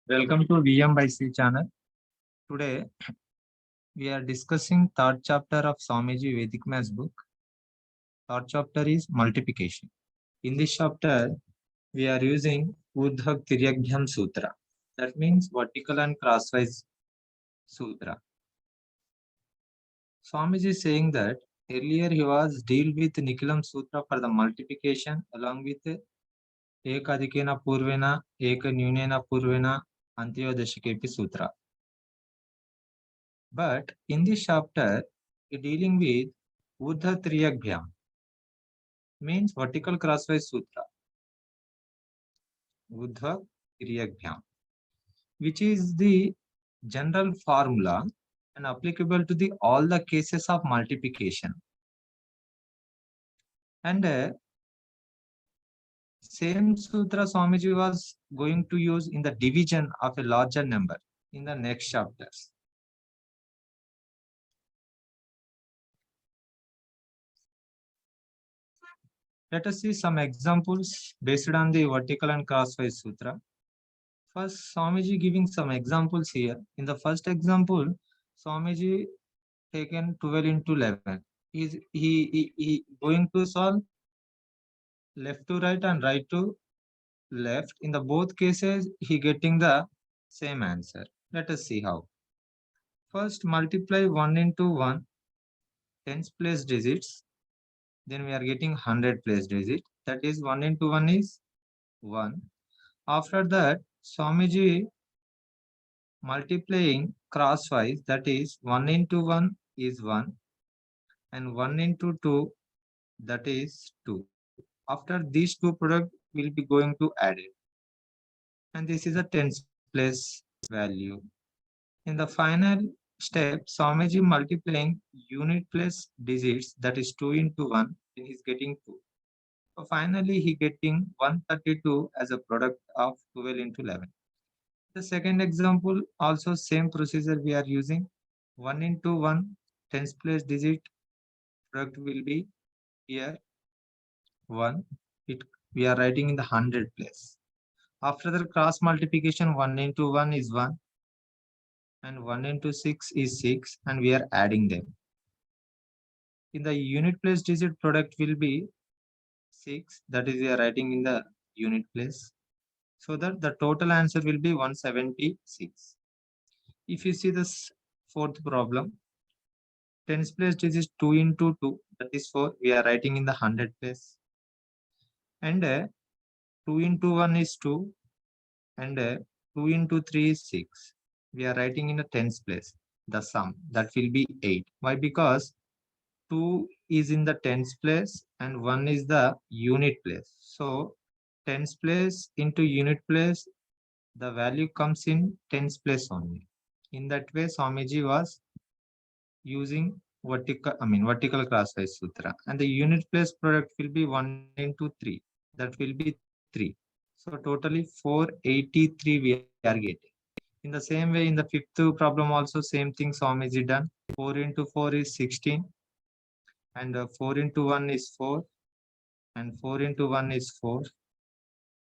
Welcome to VM by C channel. Today we are discussing third chapter of Swamiji Vedic Maths book. Third chapter is multiplication. In this chapter, we are using urdhva tiryak sutra. That means vertical and crosswise sutra. Swamiji is saying that earlier he was deal with Nikhilam sutra for the multiplication along with ekadikena purvena, ekanyunena purvena, antiyodashikepi sutra. But in this chapter, we are dealing with urdhva tiryak means vertical crosswise sutra. Urdhva tiryak which is the general formula and applicable to all the cases of multiplication. And same sutra Swamiji was going to use in the division of a larger number in the next chapters. Let us see some examples based on the vertical and crosswise sutra. First, Swamiji giving some examples here. In the first example, Swamiji taken 12 into 11. He going to solve left to right and right to left. In the both cases, he getting the same answer. Let us see how. First, multiply 1 into 1, tens place digits. Then we are getting 100 place digit. That is 1 into 1 is 1. After that, Swamiji multiplying crosswise, that is 1 into 1 is 1 and 1 into 2, that is 2. After these two products will be going to add it, and this is a tens place value. In the final step, Swamiji multiplying unit place digits, that is 2 into 1, then he's getting 2. So finally he getting 132 as a product of 12 into 11. The second example, also same procedure we are using. 1 into 1, tens place digit, product will be here 1. We are writing in the 100 place. After the cross multiplication, 1 into 1 is 1 and 1 into 6 is 6, and we are adding them. In the unit place digit, product will be 6, that is we are writing in the unit place, so that the total answer will be 176. If you see this fourth problem, tens place digit 2 into 2, that is 4, we are writing in the 100 place, and 2 into 1 is 2 and 2 into 3 is 6. We are writing in the tens place. The sum, that will be 8. Why? Because 2 is in the tens place and 1 is the unit place. So tens place into unit place, the value comes in tens place only. In that way, Swamiji was using vertical crosswise sutra, and the unit place product will be 1 into 3. That will be 3. So totally 483 we are getting. In the same way, in the fifth problem also same thing Swamiji done. 4 into 4 is 16, and 4 into 1 is 4, and 4 into 1 is 4,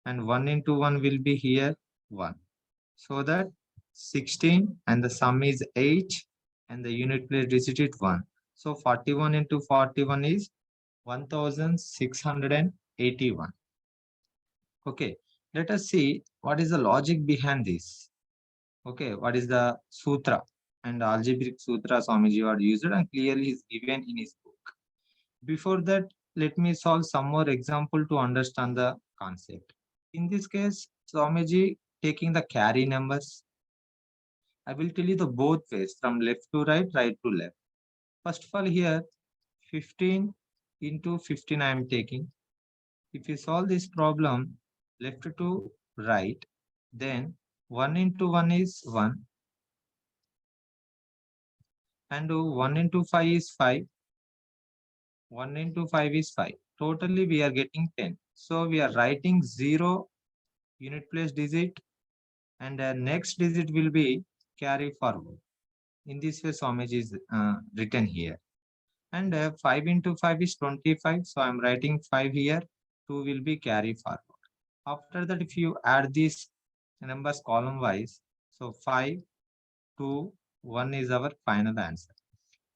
and 1 into 1 will be here 1. So that 16 and the sum is 8 and the unit place digit is 1. So 41 into 41 is 1681. Okay, let us see what is the logic behind this. Okay, what is the sutra and algebraic sutra Swamiji was used and clearly is given in his book. Before that, let me solve some more example to understand the concept. In this case, Swamiji taking the carry numbers. I will tell you the both ways, from left to right, right to left. First of all, here 15 into 15 I am taking. If you solve this problem left to right, then 1 into 1 is 1 and 1 into 5 is 5. 1 into 5 is 5. Totally we are getting 10. So we are writing 0 unit place digit, and the next digit will be carry forward. In this way, Swamiji is written here. And 5 into 5 is 25. So I'm writing 5 here. 2 will be carry forward. After that, if you add this numbers column wise. So 5, 2, 1 is our final answer.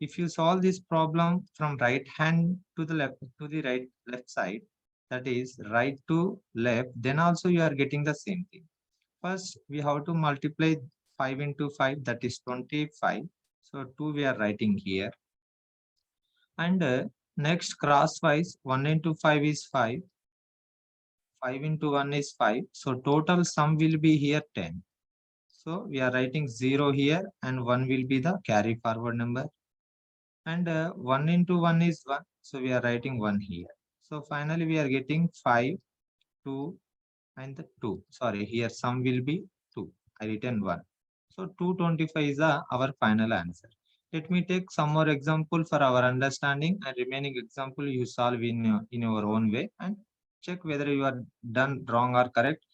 If you solve this problem from right hand to the left side, that is right to left, then also you are getting the same thing. First, we have to multiply 5 into 5, that is 25. So 2 we are writing here. And next crosswise, 1 into 5 is 5. 5 into 1 is 5. So total sum will be here 10. So we are writing 0 here and 1 will be the carry forward number. And 1 into 1 is 1. So we are writing 1 here. So finally we are getting 5, 2 and the 2. Sorry, here sum will be 2. I written 1. So 225 is our final answer. Let me take some more example for our understanding, and remaining example you solve in your own way and check whether you are done wrong or correct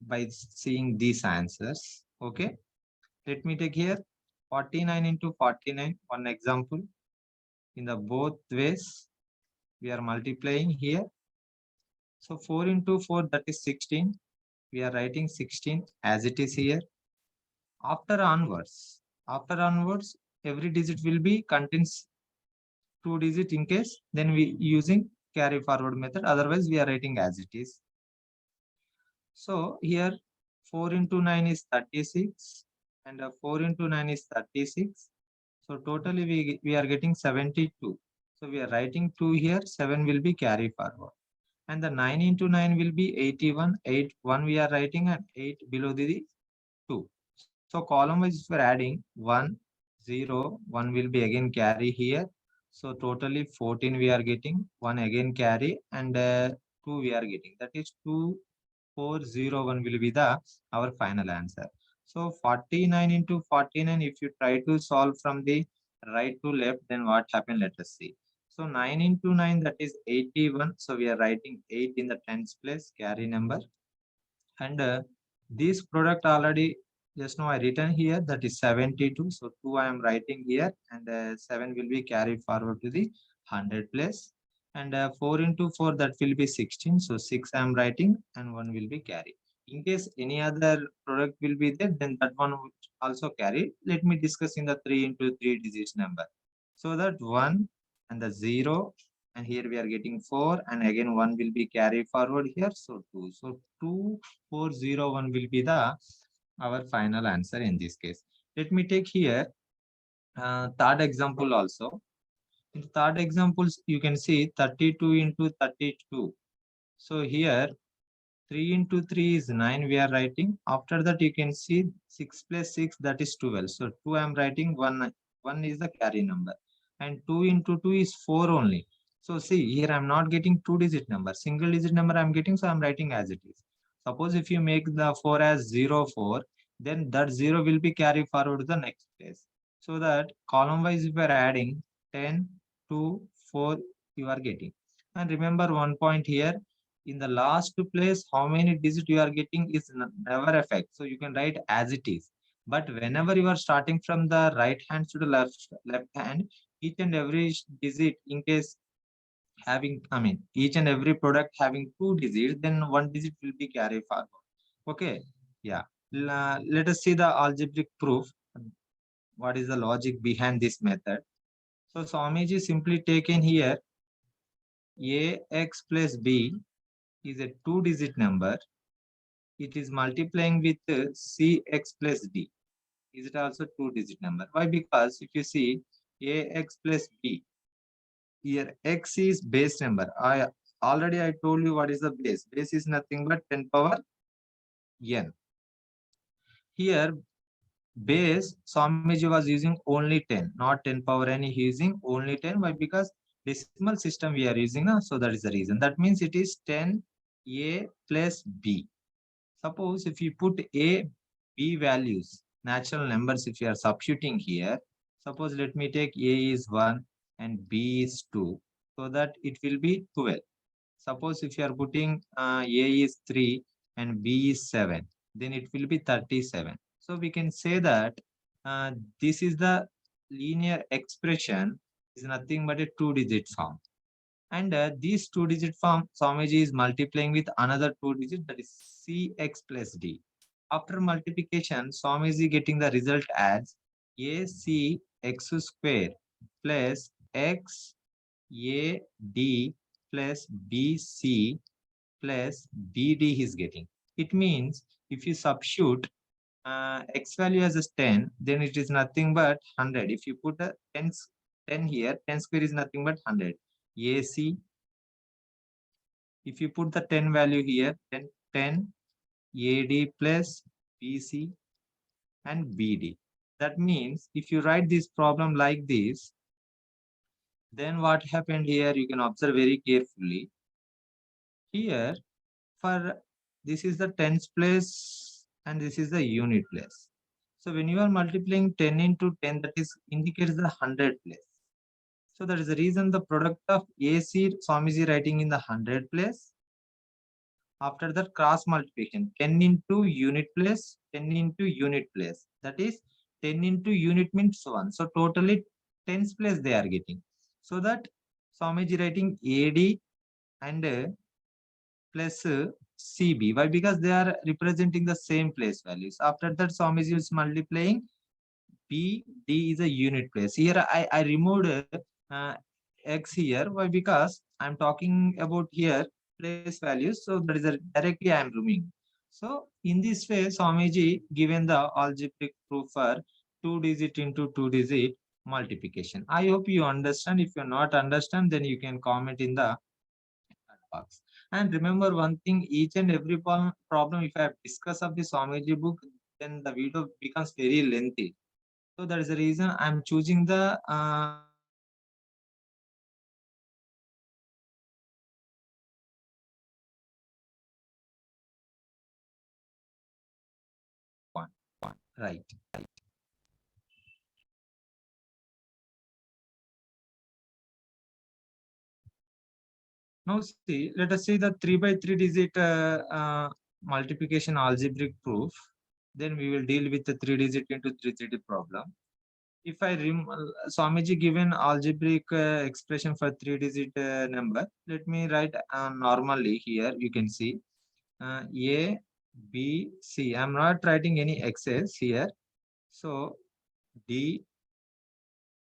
by seeing these answers. Okay. Let me take here 49 into 49, one example. In the both ways, we are multiplying here. So 4 into 4, that is 16. We are writing 16 as it is here. After onwards, every digit will be contains 2 digit in case, then we using carry forward method. Otherwise, we are writing as it is. So here 4 into 9 is 36 and 4 into 9 is 36. So totally we are getting 72. So we are writing 2 here, 7 will be carry forward. And the 9 into 9 will be 81, 8, 1 we are writing and 8 below the 2. So column wise we are adding 1, 0, 1 will be again carry here. So totally 14 we are getting, 1 again carry and 2 we are getting. That is 2401 will be the our final answer. So 49 into 49, if you try to solve from the right to left, then what happened? Let us see. So 9 into 9, that is 81. So we are writing 8 in the tens place, carry number. And this product already just now I written here, that is 72. So 2 I am writing here and 7 will be carried forward to the 100 place. And 4 into 4, that will be 16. So 6 I am writing and 1 will be carried. In case any other product will be there, then that one will also carry. Let me discuss in the 3 into 3 digits number. So that 1 and the 0, and here we are getting 4 and again 1 will be carried forward here. So 2. So 2401 will be the our final answer in this case. Let me take here third example also. In third examples, you can see 32 into 32. So here 3 into 3 is 9 we are writing. After that you can see 6 plus 6, that is 12. So 2 I am writing, 1 is the carry number. And 2 into 2 is 4 only. So see here I am not getting 2 digit number. Single digit number I am getting, so I am writing as it is. Suppose if you make the 4 as 0, 4, then that 0 will be carried forward to the next place. So that column wise if you are adding 10, 2, 4 you are getting. And remember one point here, in the last place how many digits you are getting is never effect, so you can write as it is. But whenever you are starting from the right hand to the left hand, each and every digit, in case having, I mean, each and every product having 2 digits, then 1 digit will be carried forward. Okay. Yeah. Let us see the algebraic proof. What is the logic behind this method? So Swamiji simply taken here ax plus b is a 2 digit number. It is multiplying with cx plus d. Is it also 2 digit number? Why? Because if you see ax plus b, here x is base number. I told you what is the base. Base is nothing but 10 power n. Here base Swamiji was using only 10, not 10 power n. He is using only 10. Why? Because decimal system we are using, so that is the reason. That means it is 10 a plus b. Suppose if you put a, b values, natural numbers, if you are substituting here, suppose let me take a is 1 and b is 2, so that it will be 12. Suppose if you are putting a is 3 and b is 7, then it will be 37. So we can say that this is the linear expression is nothing but a 2 digit form. And these 2 digit form, Swamiji is multiplying with another 2 digit, that is cx plus d. After multiplication, Swamiji getting the result as AC x square plus x AD plus BC plus BD he is getting. It means if you substitute x value as 10, then it is nothing but 100. If you put a 10 here, 10 square is nothing but 100. AC, if you put the 10 value here, then 10 AD plus BC and BD. That means if you write this problem like this, then what happened here, you can observe very carefully. Here, for this is the tens place and this is the unit place. So when you are multiplying 10 into 10, that is indicates the 100 place. So that is the reason the product of AC Swamiji writing in the 100 place. After that cross multiplication, 10 into unit place, 10 into unit place. That is 10 into unit means 1. So totally tens place they are getting. So that Swamiji writing AD and plus CB. Why? Because they are representing the same place values. After that, Swamiji is multiplying B, D is a unit place. Here I removed uh, X here. Why? Because I'm talking about here place values. So that is a, directly I am removing. So in this way, Swamiji given the algebraic proof for 2-digit into 2-digit multiplication. I hope you understand. If you not understand, then you can comment in the box. And remember one thing, each and every problem, if I have discussed of the Swamiji book, then the video becomes very lengthy. So that is the reason I'm choosing the one. Right. Now see, let us see the 3 by 3 digit multiplication algebraic proof. Then we will deal with the 3 digit into 3 digit problem. If I Swamiji given algebraic expression for 3 digit number, let me write normally here. You can see A, B, C. I'm not writing any X's here. So D,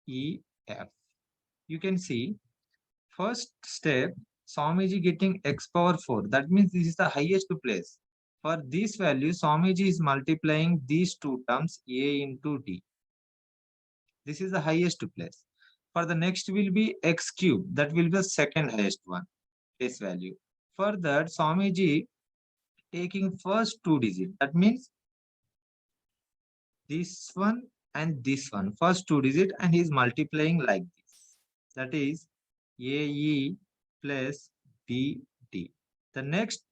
E, F. You can see first step, Swamiji getting x power 4. That means this is the highest place. For this value, Swamiji is multiplying these two terms A into D. This is the highest place. For the next will be x cube. That will be the second highest one, place value. For that, Swamiji taking first 2 digits. That means this one and this one. First 2 digits and he is multiplying like this. That is AE plus BD. The next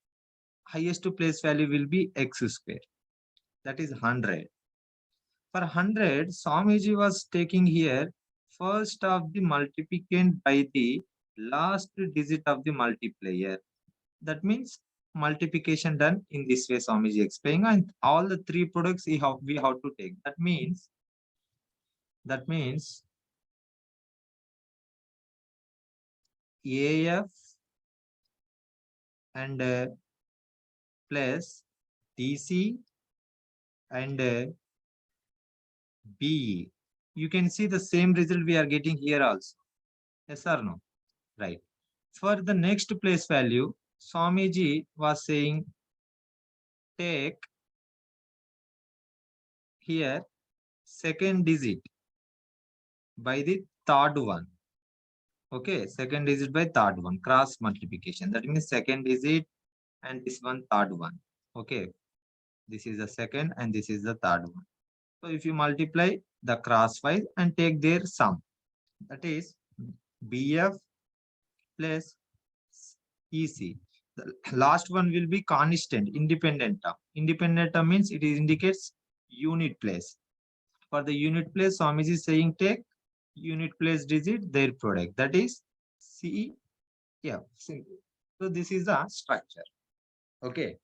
highest place value will be x square. That is 100. For 100, Swamiji was taking here first of the multiplicand by the last digit of the multiplier. That means multiplication done in this way, Swamiji explaining, and all the three products we have to take. That means AF and plus DC and BE. You can see the same result we are getting here also. Yes or no? Right. For the next place value, Swamiji was saying take here second digit by the third one. Okay, second digit by third one, cross multiplication. That means second digit and this one third one. Okay, this is the second and this is the third one. So if you multiply the crosswise and take their sum, that is BF plus EC. The last one will be constant, independent term. Independent term means it indicates unit place. For the unit place, Swamiji is saying take unit place digit, their product. That is C. Yeah, simple. So this is the structure. Okay.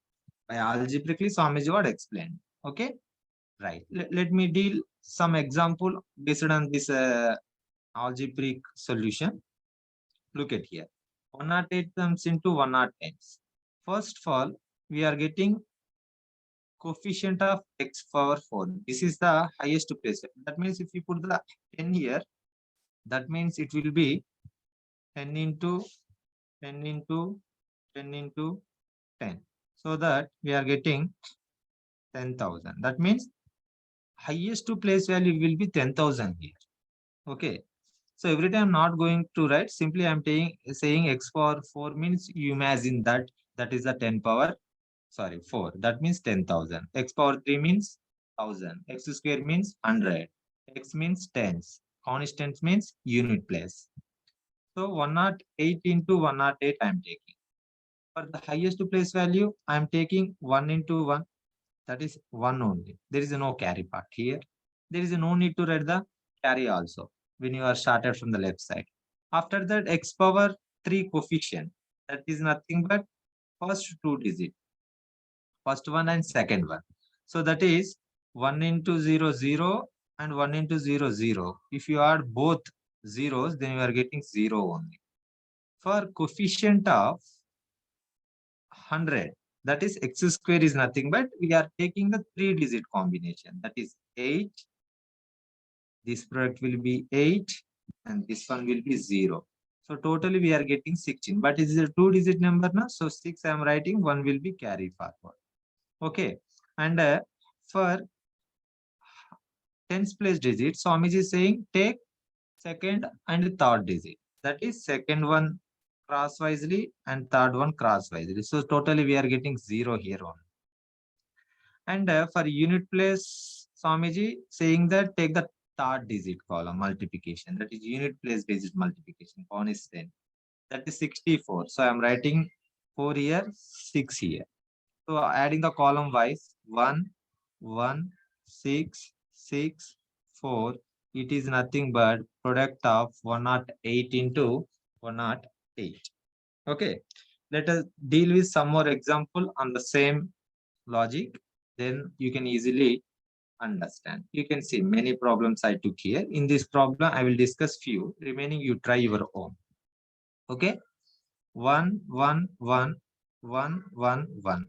By algebraically, Swamiji what explained. Okay. Right. Let me deal some example based on this algebraic solution. Look at here. 108 terms into 110. First of all, we are getting coefficient of x power 4. This is the highest place. That means if you put the 10 here, that means it will be 10 into 10 into 10 into 10. So that we are getting 10,000. That means highest to place value will be 10,000 here. Okay. So every time I'm not going to write, simply I'm saying x power 4 means you imagine that that is the 10 power, sorry, 4. That means 10,000. X power 3 means 1000. X square means 100. X means tens. Constant means unit place. So 108 into 108 I'm taking. For the highest place value, I'm taking 1 into 1. That is 1 only. There is no carry part here. There is no need to write the carry also when you are started from the left side. After that, x power 3 coefficient. That is nothing but first two digit. First one and second one. So that is 1 into 0, 0 and 1 into 0, 0. If you add both zeros, then you are getting 0 only. For coefficient of 100, that is x square is nothing but we are taking the 3-digit combination. That is 8. This product will be 8 and this one will be 0. So totally we are getting 16. But it is a 2-digit number now. So 6 I am writing, 1 will be carry forward. Okay. And for tens place digit, Swamiji is saying take second and third digit. That is second one crosswisely and third one crosswisely. So totally we are getting 0 here on. And for unit place, Swamiji saying that take the third digit column multiplication. That is unit place digit multiplication. Constant. That is 64. So I am writing 4 here, 6 here. So adding the column wise 1, 1, 6, 6, 4. It is nothing but product of 108 into 108. Okay. Let us deal with some more example on the same logic. Then you can easily understand. You can see many problems I took here. In this problem, I will discuss few. Remaining, you try your own. Okay. 1, 1, 1, 1, 1, 1.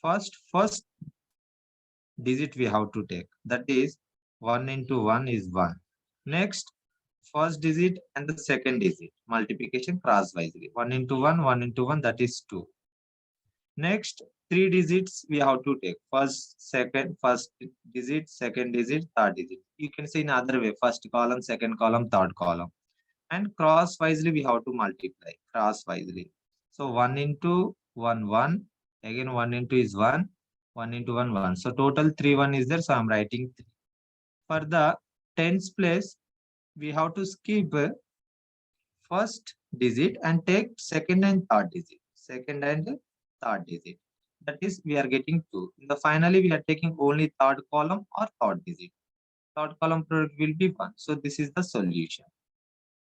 First digit we have to take. That is 1 into 1 is 1. Next, first digit and the second digit. Multiplication crosswisely. 1 into 1, 1 into 1, that is 2. Next, 3 digits we have to take. First digit, second digit, third digit. You can say in other way, first column, second column, third column. And crosswisely we have to multiply, crosswisely. So 1 into 1, 1. Again 1 into is 1. 1 into 1, 1. So total 3 1 is there. So I'm writing 3. For the tens place, we have to skip first digit and take second and third digit. Second and third digit. That is, we are getting 2. In the finally, we are taking only third column or third digit. Third column product will be 1. So this is the solution.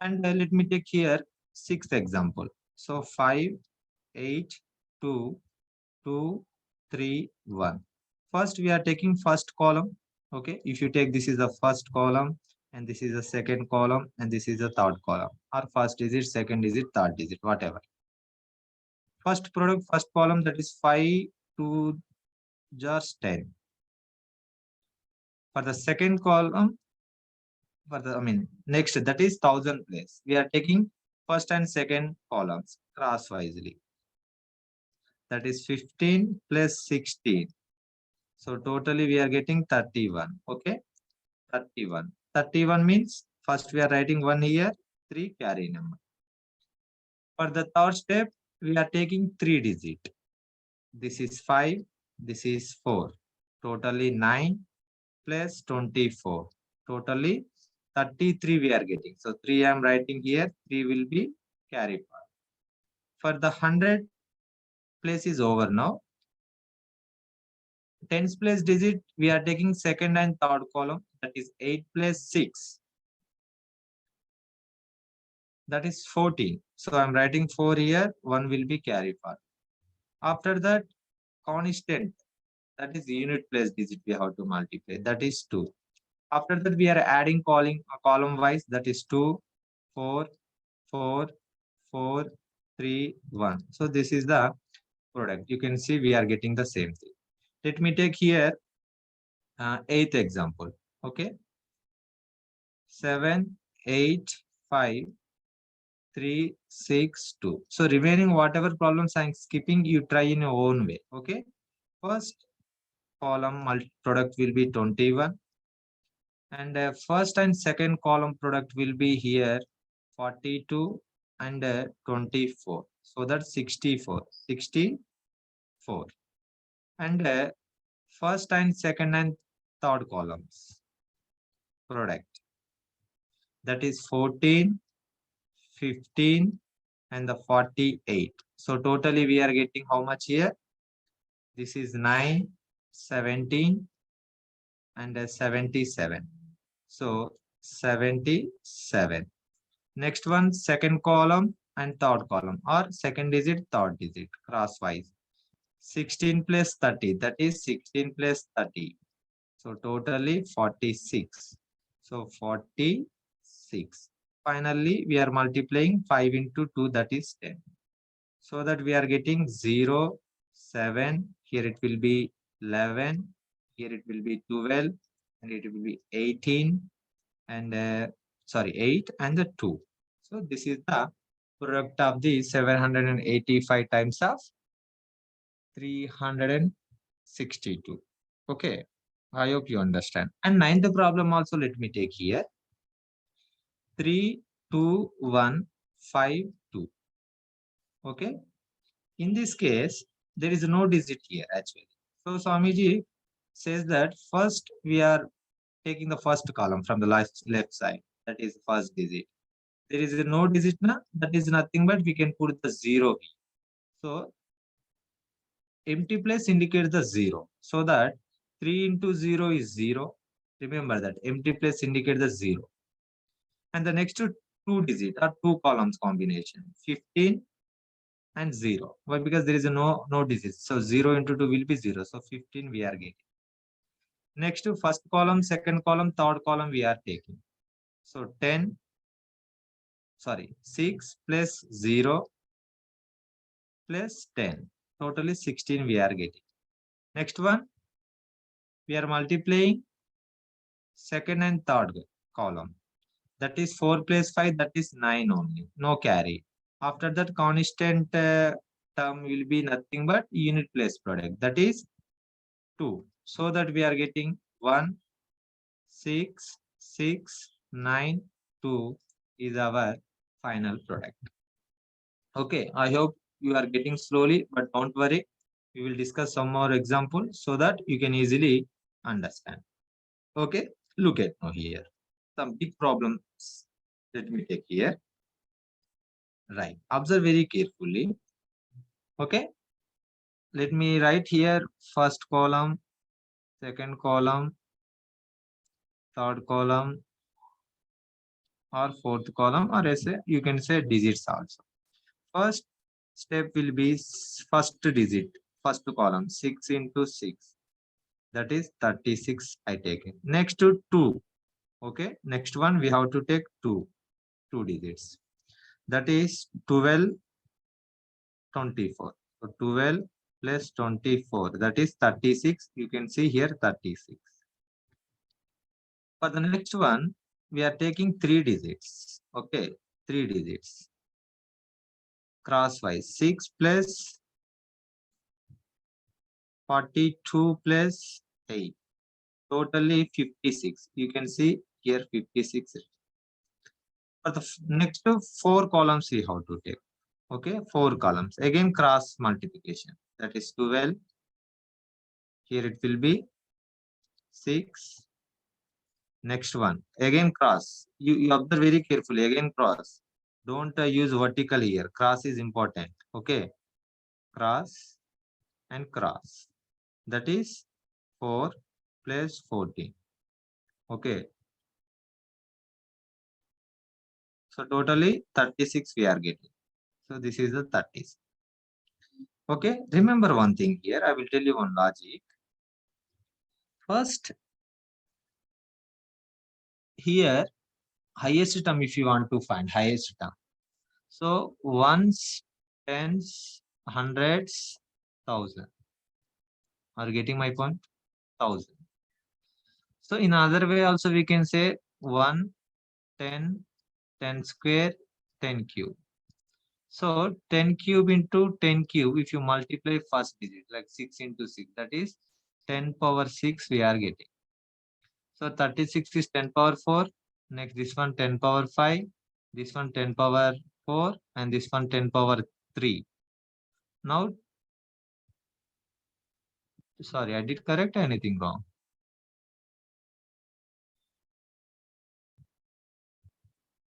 And let me take here 6th example. So 5, 8, 2, 2, 3, 1. First, we are taking first column. Okay, if you take this is the first column and this is the second column and this is the third column, or first digit, second digit, third digit, whatever. First product, first column, that is 5 to just 10. For the second column, next, that is 1000 place. We are taking first and second columns crosswisely. That is 15 plus 16. So totally we are getting 31. Okay, 31. 31 means first we are writing 1 here, 3 carry number. For the third step, we are taking 3 digit. This is 5, this is 4. Totally 9 plus 24. Totally 33 we are getting. So 3 I am writing here, 3 will be carry part. For the 100 place is over now. Tens place digit, we are taking second and third column. That is 8 plus 6. That is 14. So I'm writing 4 here, 1 will be carry part. After that, constant, that is unit place digit we have to multiply. That is 2. After that, we are adding column wise. That is 2, 4, 4, 4, 3, 1. So this is the product. You can see we are getting the same thing. Let me take here eighth example. Okay, 7, 8, 5, 3, 6, 2. So remaining whatever problems I'm skipping, you try in your own way. Okay, first column product will be 21, and first and second column product will be here 42 and 24. So that's 64. 64. And first and second and third columns product, that is 14, 15 and the 48. So totally we are getting how much here? This is 9, 17 and 77. So 77. Next one, second column and third column, or second digit, third digit, crosswise. 16 plus 30, that is 16 plus 30. So totally 46. So 46. Finally, we are multiplying 5 into 2, that is 10. So that we are getting 0, 7. Here it will be 11. Here it will be 12. And it will be 18. And 8 and the 2. So this is the product of the 785 times of 362. Okay, I hope you understand. And ninth problem also let me take here. 3, 2, 1, 5, 2. Okay, in this case, there is no digit here actually. So Swamiji says that first we are taking the first column from the left side, that is first digit. There is no digit now, that is nothing but we can put the 0 here. So empty place indicates the 0. So that 3 into 0 is 0. Remember that empty place indicates the 0. And the next two digit are two columns combination, 15 and 0. Why? Because there is no digits. So 0 into 2 will be 0. So 15 we are getting. Next to first column, second column, third column we are taking. So 6 plus 0 plus 10. Totally 16 we are getting. Next one, we are multiplying second and third column. That is 4 plus 5, that is 9 only. No carry. After that, constant term will be nothing but unit place product. That is 2. So that we are getting 1, 6, 6, 9, 2 is our final product. Okay, I hope you are getting slowly, but don't worry. We will discuss some more examples so that you can easily understand. Okay, look at now here. Some big problems. Let me take here. Right. Observe very carefully. Okay. Let me write here first column, second column, third column, or fourth column, or you can say digits also. First step will be first digit, first column, 6 into 6. That is 36 I take it. Next to 2. Okay. Next one we have to take 2 digits. That is 12, 24. So 12 plus 24, that is 36. You can see here 36. For the next one, we are taking 3 digits. Okay, 3 digits. Crosswise, 6 plus 42 plus 8. Totally 56. You can see here 56. For the next 4 columns, we have to take. Okay, 4 columns. Again, cross multiplication. That is 12. Here it will be 6. Next one. Again, cross. You observe very carefully. Again, cross. Don't use vertical here. Cross is important. Okay. Cross and cross. That is 4 plus 14. Okay. So totally 36 we are getting. So this is the 36. Okay. Remember one thing here. I will tell you one logic. First, here, highest term if you want to find highest term. So ones, tens, hundreds, thousand. Are you getting my point? 1000. So in other way also we can say 1, 10, 10 square, 10 cube. So 10 cube into 10 cube, if you multiply first digit, like 6 into 6, that is 10 power 6 we are getting. So 36 is 10 power 4. Next, this one 10 power 5. This one 10 power 4. And this one 10 power 3. Now, sorry, I did correct or anything wrong?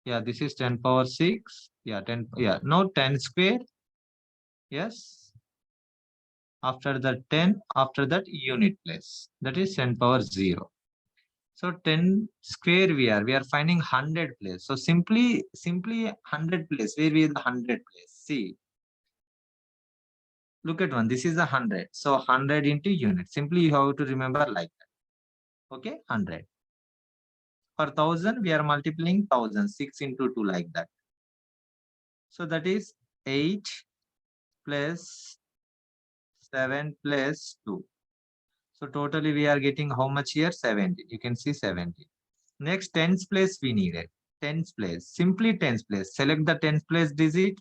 Yeah, this is 10 power 6. Yeah, 10. Yeah, now 10 square. Yes. After that 10, after that unit place. That is 10 power 0. So 10 square we are finding 100 place. So simply 100 place. Where is the 100 place? See, look at one. This is a 100. So 100 into unit. Simply you have to remember like that. Okay, 100. For 1000, we are multiplying 1000. 6 into 2 like that. So that is 8 plus 7 plus 2. So totally we are getting how much here? 70. You can see 70. Next, tens place we needed. Tens place. Simply tens place. Select the tens place digit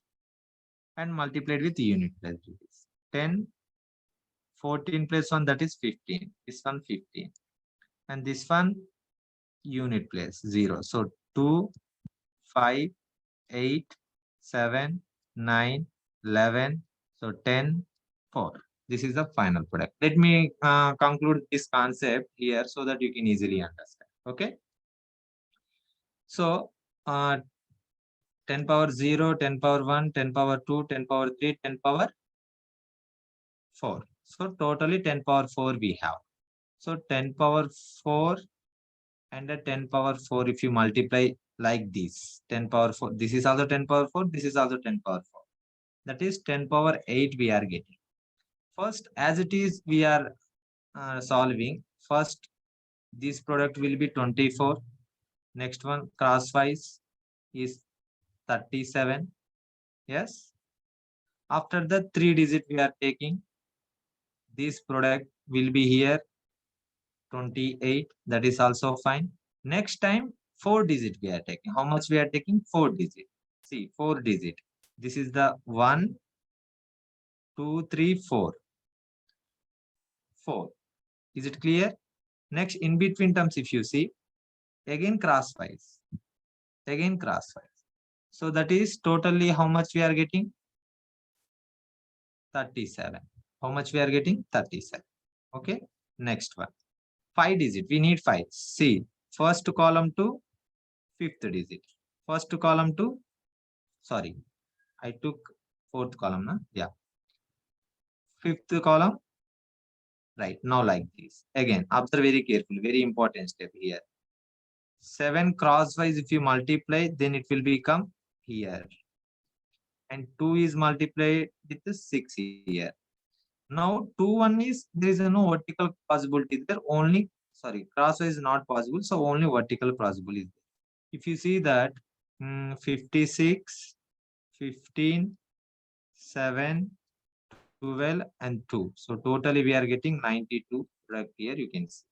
and multiply it with the unit place digits. 10, 14 plus 1, that is 15. This one 15. And this one unit place 0. So 2, 5, 8, 7, 9, 11. So 10, 4. This is the final product. Let me conclude this concept here so that you can easily understand. Okay. So 10 power 0, 10 power 1, 10 power 2, 10 power 3, 10 power 4. So totally 10 power 4 we have. So 10 power 4 and a 10 power 4 if you multiply like this. 10 power 4. This is also 10 power 4. This is also 10 power 4. That is 10 power 8 we are getting. First, as it is, we are solving. First, this product will be 24. Next one, crosswise is 37. Yes. After the 3 digit we are taking, this product will be here 28. That is also fine. Next time, 4 digit we are taking. How much we are taking? 4 digit. See, 4 digit. This is the 1, 2, 3, 4. 4. Is it clear? Next, in between terms, if you see, again crosswise. Again crosswise. So that is totally how much we are getting? 37. How much we are getting? 37. Okay. Next one. 5 digit. We need 5. See, first column to 5th digit. First column to, sorry, I took 4th column. Na? Yeah. 5th column. Right. Now like this. Again, observe very carefully. Very important step here. 7 crosswise, if you multiply, then it will become here. And 2 is multiplied with the 6 here. Now 2, 1 is, there is no vertical possibility there. Only, sorry, crosswise is not possible. So only vertical possible is there. If you see that 56, 15, 7, 12 and 2. So totally we are getting 92 right here. You can see.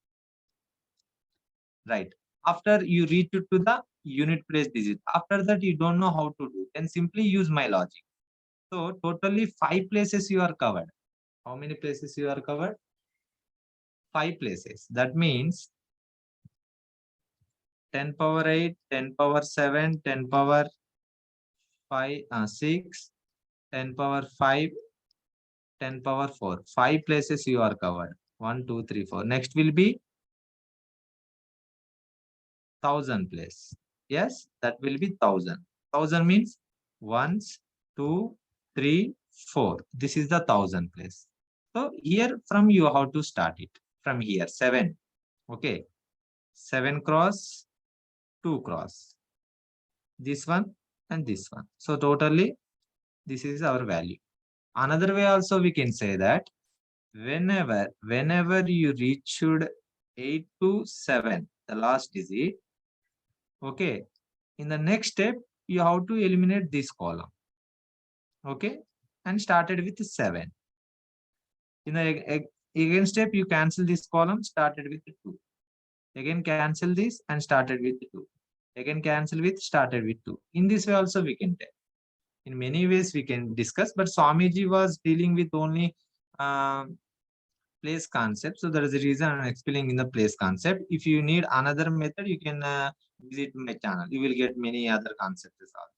Right. After you reach to the unit place digit. After that, you don't know how to do. Then simply use my logic. So totally 5 places you are covered. How many places you are covered? 5 places. That means 10 power 8, 10 power 7, 10 power 5, 6, 10 power 5, 10 power 4. 5 places you are covered. 1, 2, 3, 4. Next will be 1000 place. Yes, that will be 1000. 1000 means 1, 2, 3, 4. This is the 1000 place. So here from you how to start it. From here 7. Okay. 7 cross, 2 cross. This one and this one. So totally this is our value. Another way also we can say that whenever you reached 8 to 7, the last digit, okay, in the next step you have to eliminate this column, okay, and started with 7. again step, you cancel this column, started with 2. Again cancel this and started with 2. Again cancel with, started with 2. In this way also we can tell. In many ways we can discuss, but Swamiji was dealing with only place concept. So that is the reason I'm explaining in the place concept. If you need another method, you can visit my channel. You will get many other concepts also.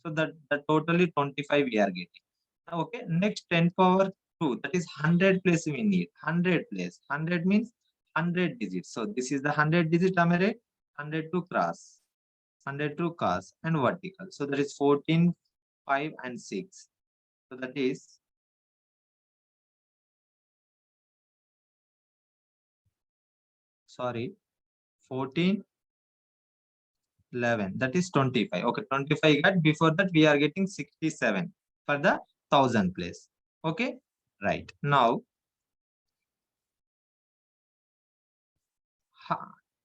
So that totally 25 we are getting. Okay, next 10 power 2, that is 100 place we need. 100 place. 100 means 100 digits. So this is the 100 digit, am I right? 100 to cross. 100 to cross and vertical. So that is 14, 5 and 6. So that is sorry 14, 11, that is 25. Okay, 25 got, before that we are getting 67 for the 1000 place. Okay, right. Now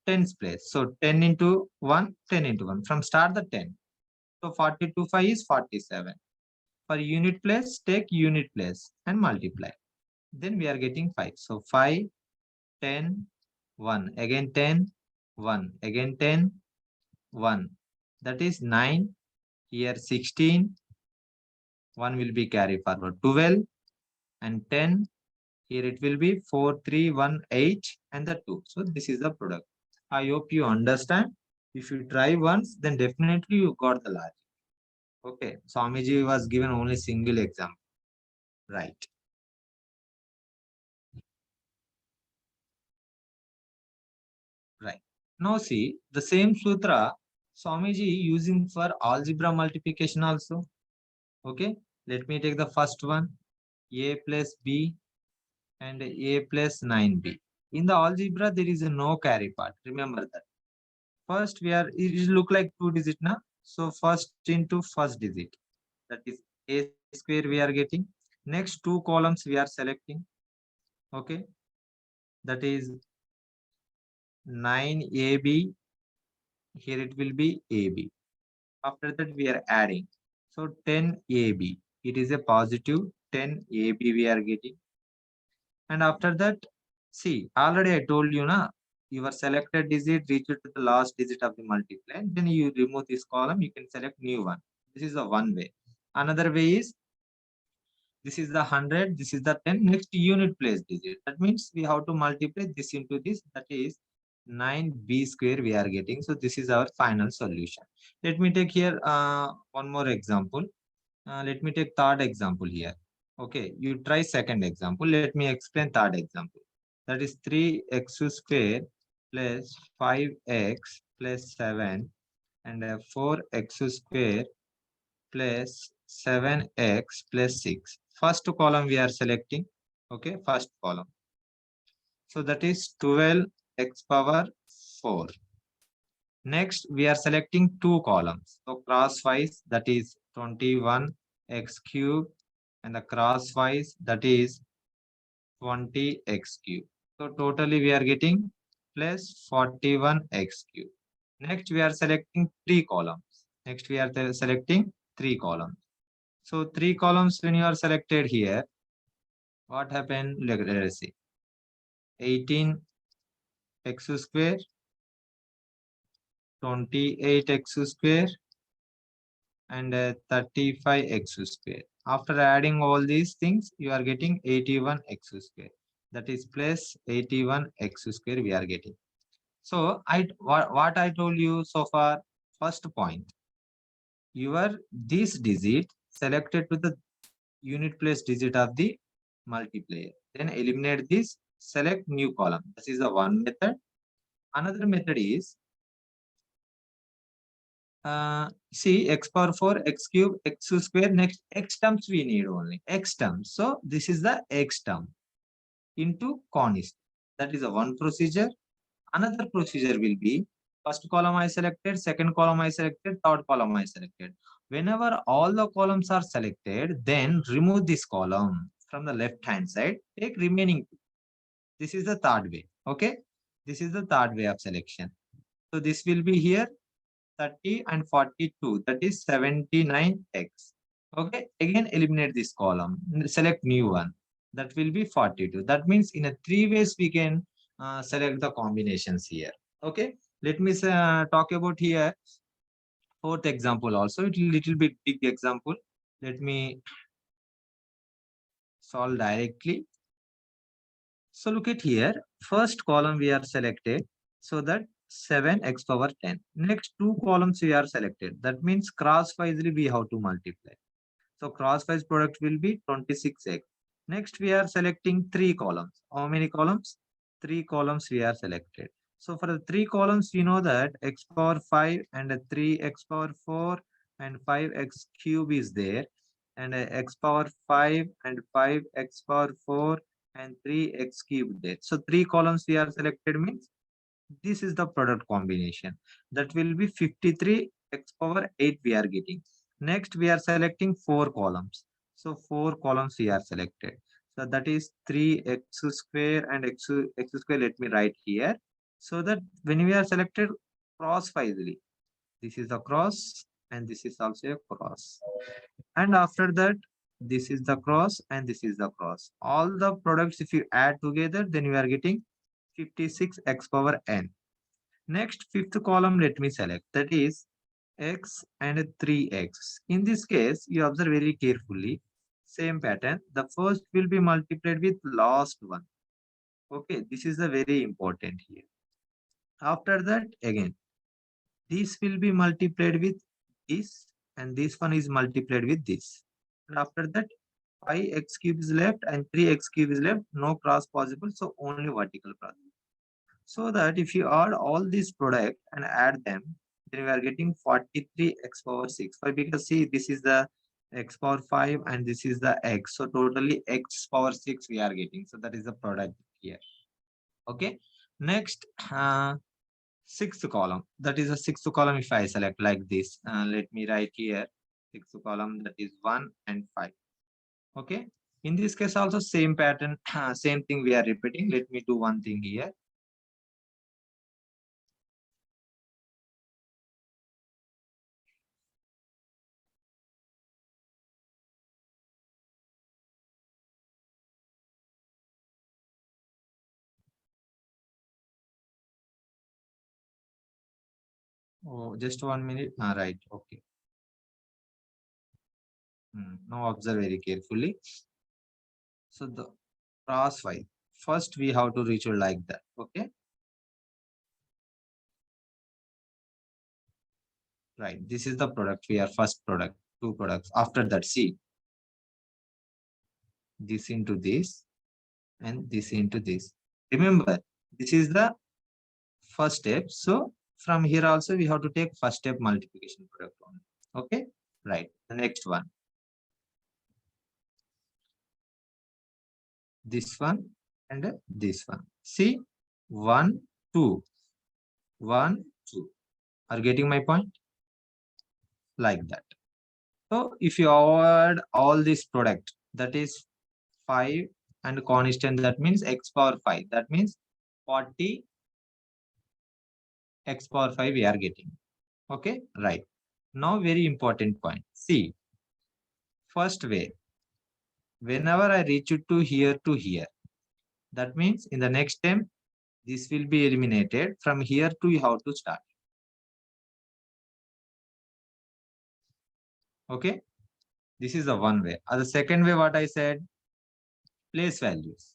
tens place. So 10 into 1, 10 into 1. From start the 10. So 40 to 5 is 47. For unit place, take unit place and multiply. Then we are getting 5. So 5, 10, 1. Again 10, 1. Again 10, 1. That is 9. Here 16. 1 will be carried forward. 12 and 10. Here it will be 4, 3, 1, 8 and the 2. So this is the product. I hope you understand. If you try once, then definitely you got the logic. Okay, Swamiji was given only single example. Right. Right. Now see, the same sutra, Swamiji using for algebra multiplication also. Okay, let me take the first one. A plus B and A plus 9B. In the algebra, there is a no carry part. Remember that. First, it look like 2 digit now. So first into first digit. That is A square we are getting. Next 2 columns we are selecting. Okay. That is 9AB. Here it will be AB. After that, we are adding. So 10AB. It is a positive 10AB we are getting. And after that, see, already I told you, na, your selected digit reach to the last digit of the multiply. Then you remove this column, you can select new one. This is the one way. Another way is, this is the 100, this is the 10, next unit place digit. That means we have to multiply this into this, that is 9b square we are getting. So this is our final solution. Let me take here one more example. Let me take third example here. Okay, you try second example. Let me explain third example. That is 3x square plus 5x plus 7 and 4x square plus 7x plus 6. First column we are selecting. Okay, first column. So that is 12x power 4. Next, we are selecting 2 columns. So crosswise, that is 21x cube, and the crosswise, that is 20x cube. So totally we are getting plus 41x cube. Next, we are selecting 3 columns. Next, we are selecting 3 columns. So 3 columns when you are selected here, what happened? Let's see. 18x square, 28x square, and 35x square. After adding all these things, you are getting 81x square. That is plus 81x square we are getting. So what I told you so far, first point, this digit selected to the unit place digit of the multiplier. Then eliminate this, select new column. This is the one method. Another method is, see, x power 4, x cube, x square. Next, x terms we need only. X terms. So this is the x term into const. That is a one procedure. Another procedure will be, first column I selected, second column I selected, third column I selected. Whenever all the columns are selected, then remove this column from the left hand side. Take remaining two. This is the third way. Okay. This is the third way of selection. So this will be here 30 and 42, that is 79x. Okay, again eliminate this column, select new one. That will be 42. That means in a 3 ways we can select the combinations here. Okay, let me talk about here fourth example also. It will little bit big example. Let me solve directly. So look at here. First column we are selected. So that 7x power 10. Next two columns we are selected. That means cross-wisely we have to multiply. So cross-wise product will be 26x. Next we are selecting three columns. How many columns? Three columns we are selected. So for the three columns, we know that x power 5 and 3x power 4 and 5x cube is there. And x power 5 and 5x power 4 and 3x cube there. So three columns we are selected means this is the product combination. That will be 53 x power 8 we are getting. Next we are selecting four columns. So four columns we are selected. So that is 3x square and x square. Let me write here. So that when we are selected cross-wisely, this is the cross and this is also a cross. And after that, this is the cross and this is the cross. All the products, if you add together, then you are getting 56x power n. Next, fifth column, let me select. That is x and 3x. In this case, you observe very carefully. Same pattern. The first will be multiplied with last one. Okay, this is the very important here. After that, again, this will be multiplied with this, and this one is multiplied with this. And after that, 5x cube is left and 3x cube is left. No cross possible, so only vertical cross. So that if you add all these product and add them, then we are getting 43 x power 6. Why? Because see, this is the x power 5 and this is the x. So totally x power 6 we are getting. So that is the product here. Okay. Next, sixth column. That is a sixth column if I select like this. Let me write here. Sixth column, that is 1 and 5. Okay. In this case also same pattern, same thing we are repeating. Let me do one thing here. Oh, just 1 minute. Right. Okay. Now observe very carefully. So the crosswise. First we have to reach it like that. Okay. Right. This is the product. We are first product. Two products. After that, see this into this and this into this. Remember, this is the first step. So from here also we have to take first step multiplication product only. Okay. Right. The next one. This one and this one. See, 1, 2, 1, 2. Are you getting my point? Like that. So if you add all this product, that is 5 and constant, that means x power 5. That means 40 x power 5 we are getting. Okay, right. Now very important point. See, first way, whenever I reach it to here, that means in the next step, this will be eliminated. From here to you have to start. Okay, this is the one way. The second way, what I said, place values.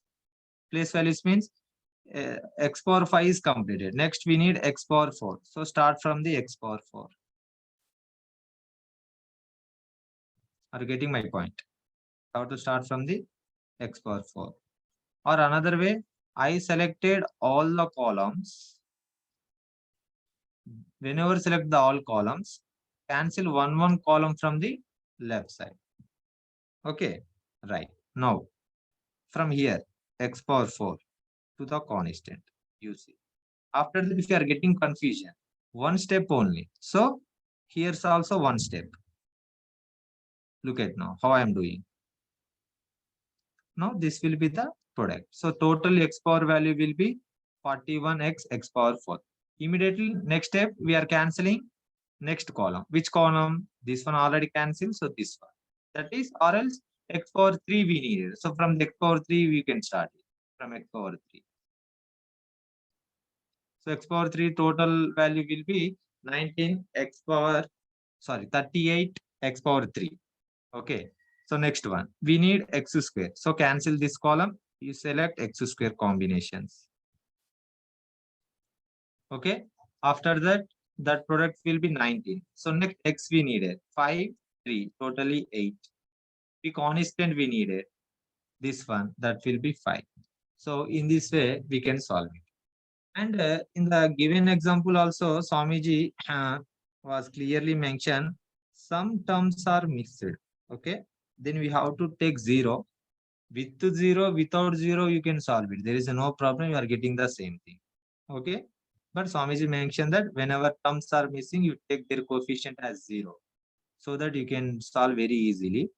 Place values means x power 5 is completed. Next, we need x power 4. So start from the x power 4. Are you getting my point? How to start from the x power 4. Or another way, I selected all the columns. Whenever select the all columns, cancel one column from the left side. Okay, right. Now, from here, x power 4 to the constant, you see. After that, if you are getting confusion, one step only. So, here's also one step. Look at now how I am doing. Now, this will be the product. So, total x power value will be 41x x power 4. Immediately, next step, we are cancelling next column. Which column? This one already cancelled, so this one. That is, or else X power 3 we needed. So from the X power 3 we can start it. From X power 3. So X power 3 total value will be 38 X power 3. Okay. So next one, we need X square. So cancel this column. You select X square combinations. Okay. After that, that product will be 19. So next X we needed 5, 3, totally 8. The constant we needed this one, that will be 5. So in this way we can solve it. And in the given example also, Swamiji was clearly mentioned some terms are mixed. Okay, then we have to take 0. With 0, without 0 you can solve it. There is no problem, you are getting the same thing. Okay, but Swamiji mentioned that whenever terms are missing, you take their coefficient as 0, so that you can solve very easily.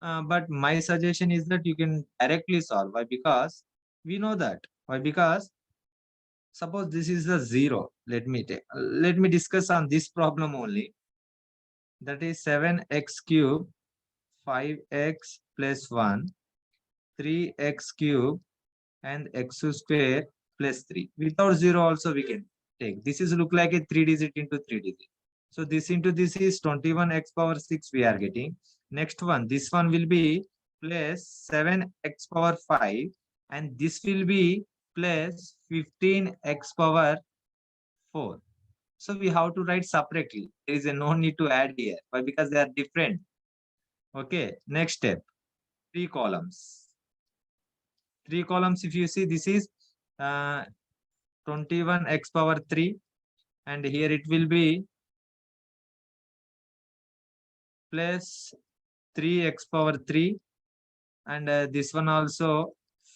But my suggestion is that you can directly solve. Why? Because we know that. Why? Because suppose this is the 0. Let me discuss on this problem only. That is 7x cube, 5x plus 1, 3x cube, and x square plus 3. Without 0 also we can take. This is look like a 3 digit into 3 digit. So this into this is 21x power 6 we are getting. Next one, this one will be plus 7x power 5, and this will be plus 15x power 4. So we have to write separately. There is no need to add here. Why? Because they are different. Okay. Next step, 3 columns. 3 columns, if you see, this is 21x power 3, and here it will be plus 3x power 3, and this one also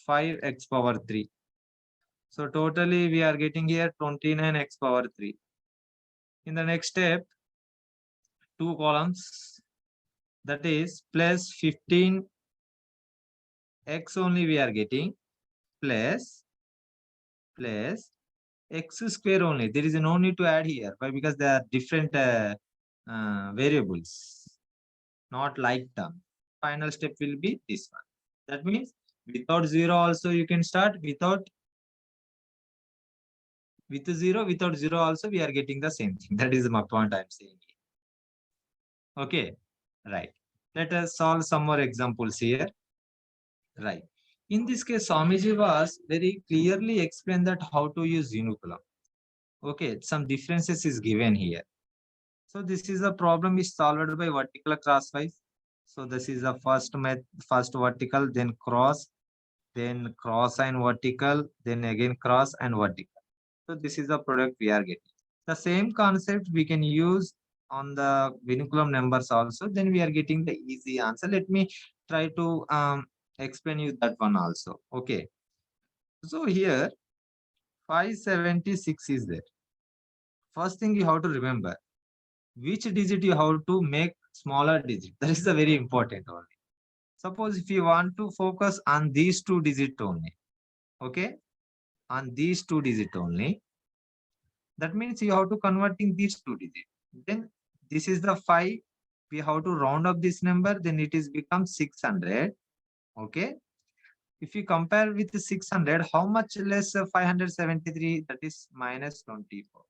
5x power 3. So totally we are getting here 29x power 3. In the next step, 2 columns, that is plus 15x only we are getting, plus x square only. There is no need to add here. Why? Because they are different variables, not like term. Final step will be this one. That means without 0 also you can start, with 0, without 0 also we are getting the same thing. That is my point I am saying. Okay, right. Let us solve some more examples here. Right. In this case, Swamiji was very clearly explained that how to use Vinculum. Okay, some differences is given here. So this is a problem is solved by vertical crosswise. So this is the first vertical, then cross and vertical, then again cross and vertical. So this is the product we are getting. The same concept we can use on the Vinculum numbers also. Then we are getting the easy answer. Let me try to explain you that one also. Okay. So here 576 is there. First thing you have to remember, which digit you have to make smaller digit. That is the very important only. Suppose if you want to focus on these 2 digit only, okay, on these 2 digit only, that means you have to converting these 2 digit. Then this is the 5. We have to round up this number, then it is become 600. Okay. If you compare with the 600, how much less 573? That is minus 24.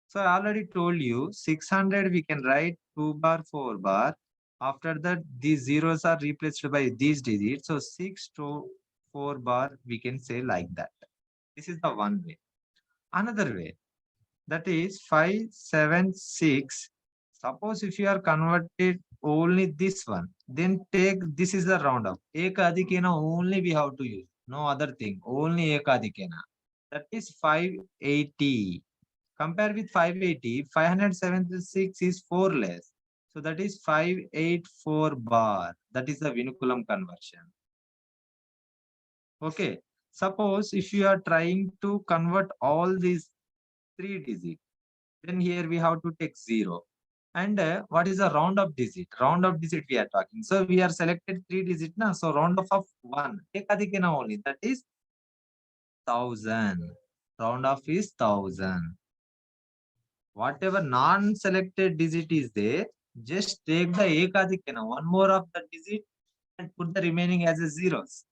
So I already told you 600 we can write 2 bar 4 bar. After that these zeros are replaced by these digits. So 6 to 4 bar we can say like that. This is the one way. Another way, that is 576. Suppose if you are converted only this one, then take this is the round up. Ekadikena only we have to use. No other thing. Only Ekadikena. That is 580. Compare with 580, 576 is 4 less. So that is 584 bar. That is the Vinculum conversion. Okay. Suppose if you are trying to convert all these 3 digits, then here we have to take 0. And what is the round of digit? Round of digit we are talking. So we are selected 3 digit now. So round off of 1. Ekadikena only. That is 1000. Round off is 1000. Whatever non-selected digit is there, just take the ekadikena, one more of the digit, and put the remaining as a zeros.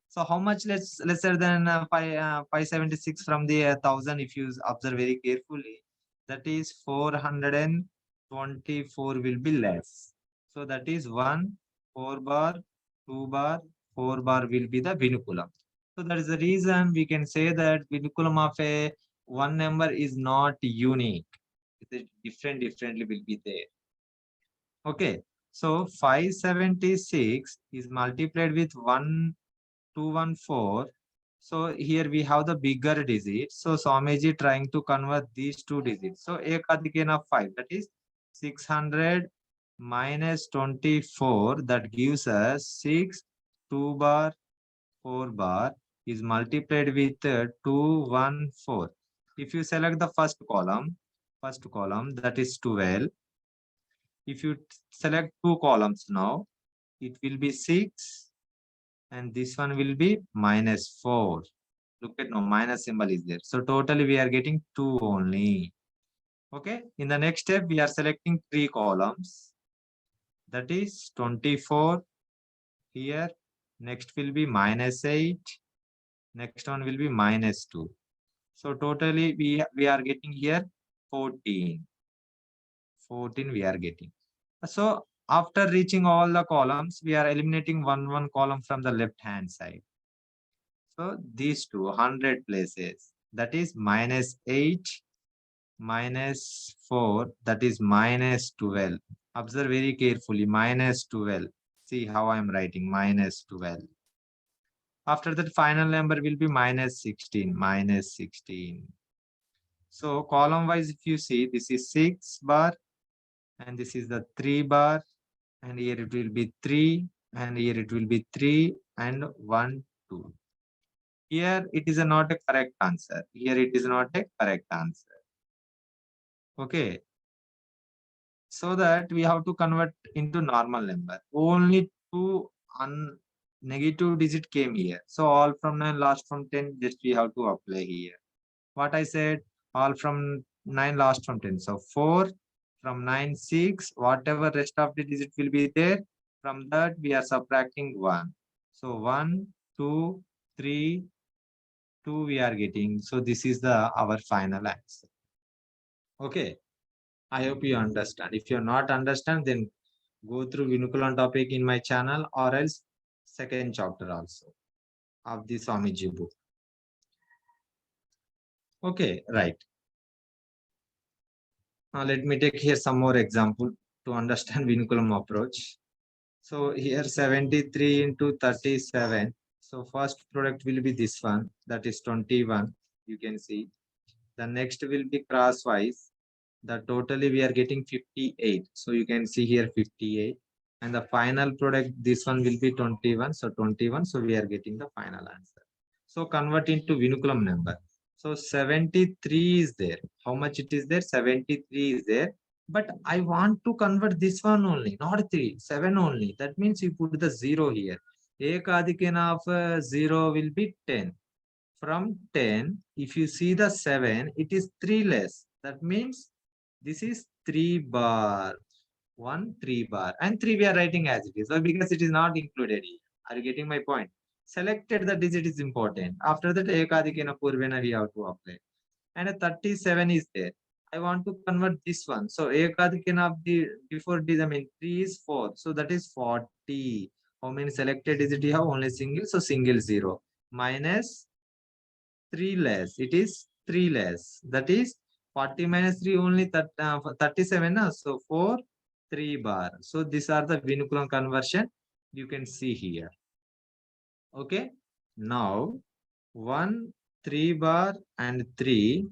So how much lesser than 576 from the 1000? If you observe very carefully, that is 424 will be less. So that is 1, 4 bar, 2 bar, 4 bar will be the vinculum. So that is the reason we can say that vinculum of a one number is not unique. It is differently will be there. Okay. So 576 is multiplied with 1214. So here we have the bigger digit. So Swamiji trying to convert these two digits. So ekadikena of 5, that is 600 minus 24, that gives us 6, 2 bar, 4 bar is multiplied with 214. If you select the first column that is 12. If you select two columns now, it will be 6 and this one will be -4. Look at now, minus symbol is there. So totally we are getting 2 only. Okay. In the next step, we are selecting 3 columns. That is 24 here. Next will be -8. Next one will be -2. So totally we are getting here 14. 14 we are getting. So after reaching all the columns, we are eliminating one column from the left hand side. So these 200 places, that is -8, -4, that is -12. Observe very carefully, -12. See how I am writing, -12. After that, final number will be -16, -16. So column wise, if you see, this is 6 bar, and this is the 3 bar, and here it will be 3, and here it will be 3, and 1, 2. Here it is not a correct answer. Here it is not a correct answer. Okay. So that we have to convert into normal number. Only two negative digit came here. So all from 9, last from 10, just we have to apply here. What I said, all from 9, last from 10. So 4 from 9, 6, whatever rest of the digit will be there. From that we are subtracting 1. So 1, 2, 3, 2 we are getting. So this is our final answer. Okay. I hope you understand. If you're not understand, then go through Vinculum topic in my channel or else second chapter also of the Swamiji book. Okay, right. Now let me take here some more example to understand Vinculum approach. So here 73 into 37. So first product will be this one, that is 21. You can see. The next will be crosswise. The totally we are getting 58. So you can see here 58. And the final product, this one will be 21. So 21. So we are getting the final answer. So convert into Vinculum number. So 73 is there. How much it is there? 73 is there. But I want to convert this one only, not 3, 7 only. That means you put the 0 here. Ekadikena of 0 will be 10. From 10, if you see the 7, it is 3 less. That means this is 3 bar. 1, 3 bar. And 3 we are writing as it is. So because it is not included here. Are you getting my point? Selected the digit is important. After that, ekadikena purvena we have to apply. And a 37 is there. I want to convert this one. So ekadikena of the before this, I mean 3 is 4. So that is 40. How many selected digit you have? Only single. So single 0. Minus 3 less. It is 3 less. That is 40 minus 3 only 37. So 4, 3 bar. So these are the Vinculum conversion. You can see here. Okay. Now 1, 3 bar and 3,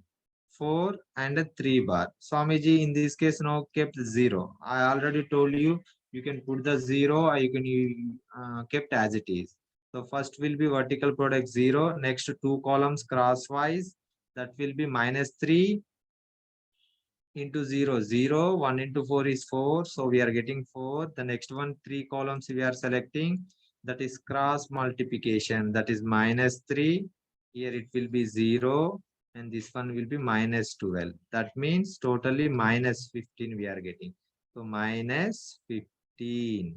4 and 3 bar. Swamiji in this case now kept 0. I already told you, you can put the 0 or you can kept as it is. So first will be vertical product 0. Next 2 columns crosswise. That will be -3 into 0, 0. 1 into 4 is 4. So we are getting 4. The next one, 3 columns we are selecting. That is cross multiplication. That is -3. Here it will be 0. And this one will be -12. That means totally -15 we are getting. So -15.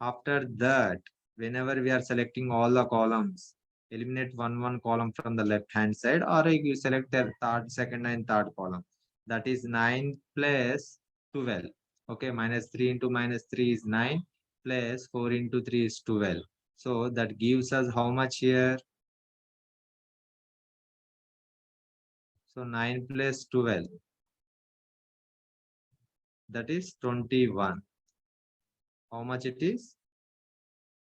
After that, whenever we are selecting all the columns, eliminate one column from the left hand side, or you select the second and third column. That is 9 plus 12. Okay, minus 3 into minus 3 is 9, plus 4 into 3 is 12. So that gives us how much here? So 9 plus 12, that is 21. How much it is?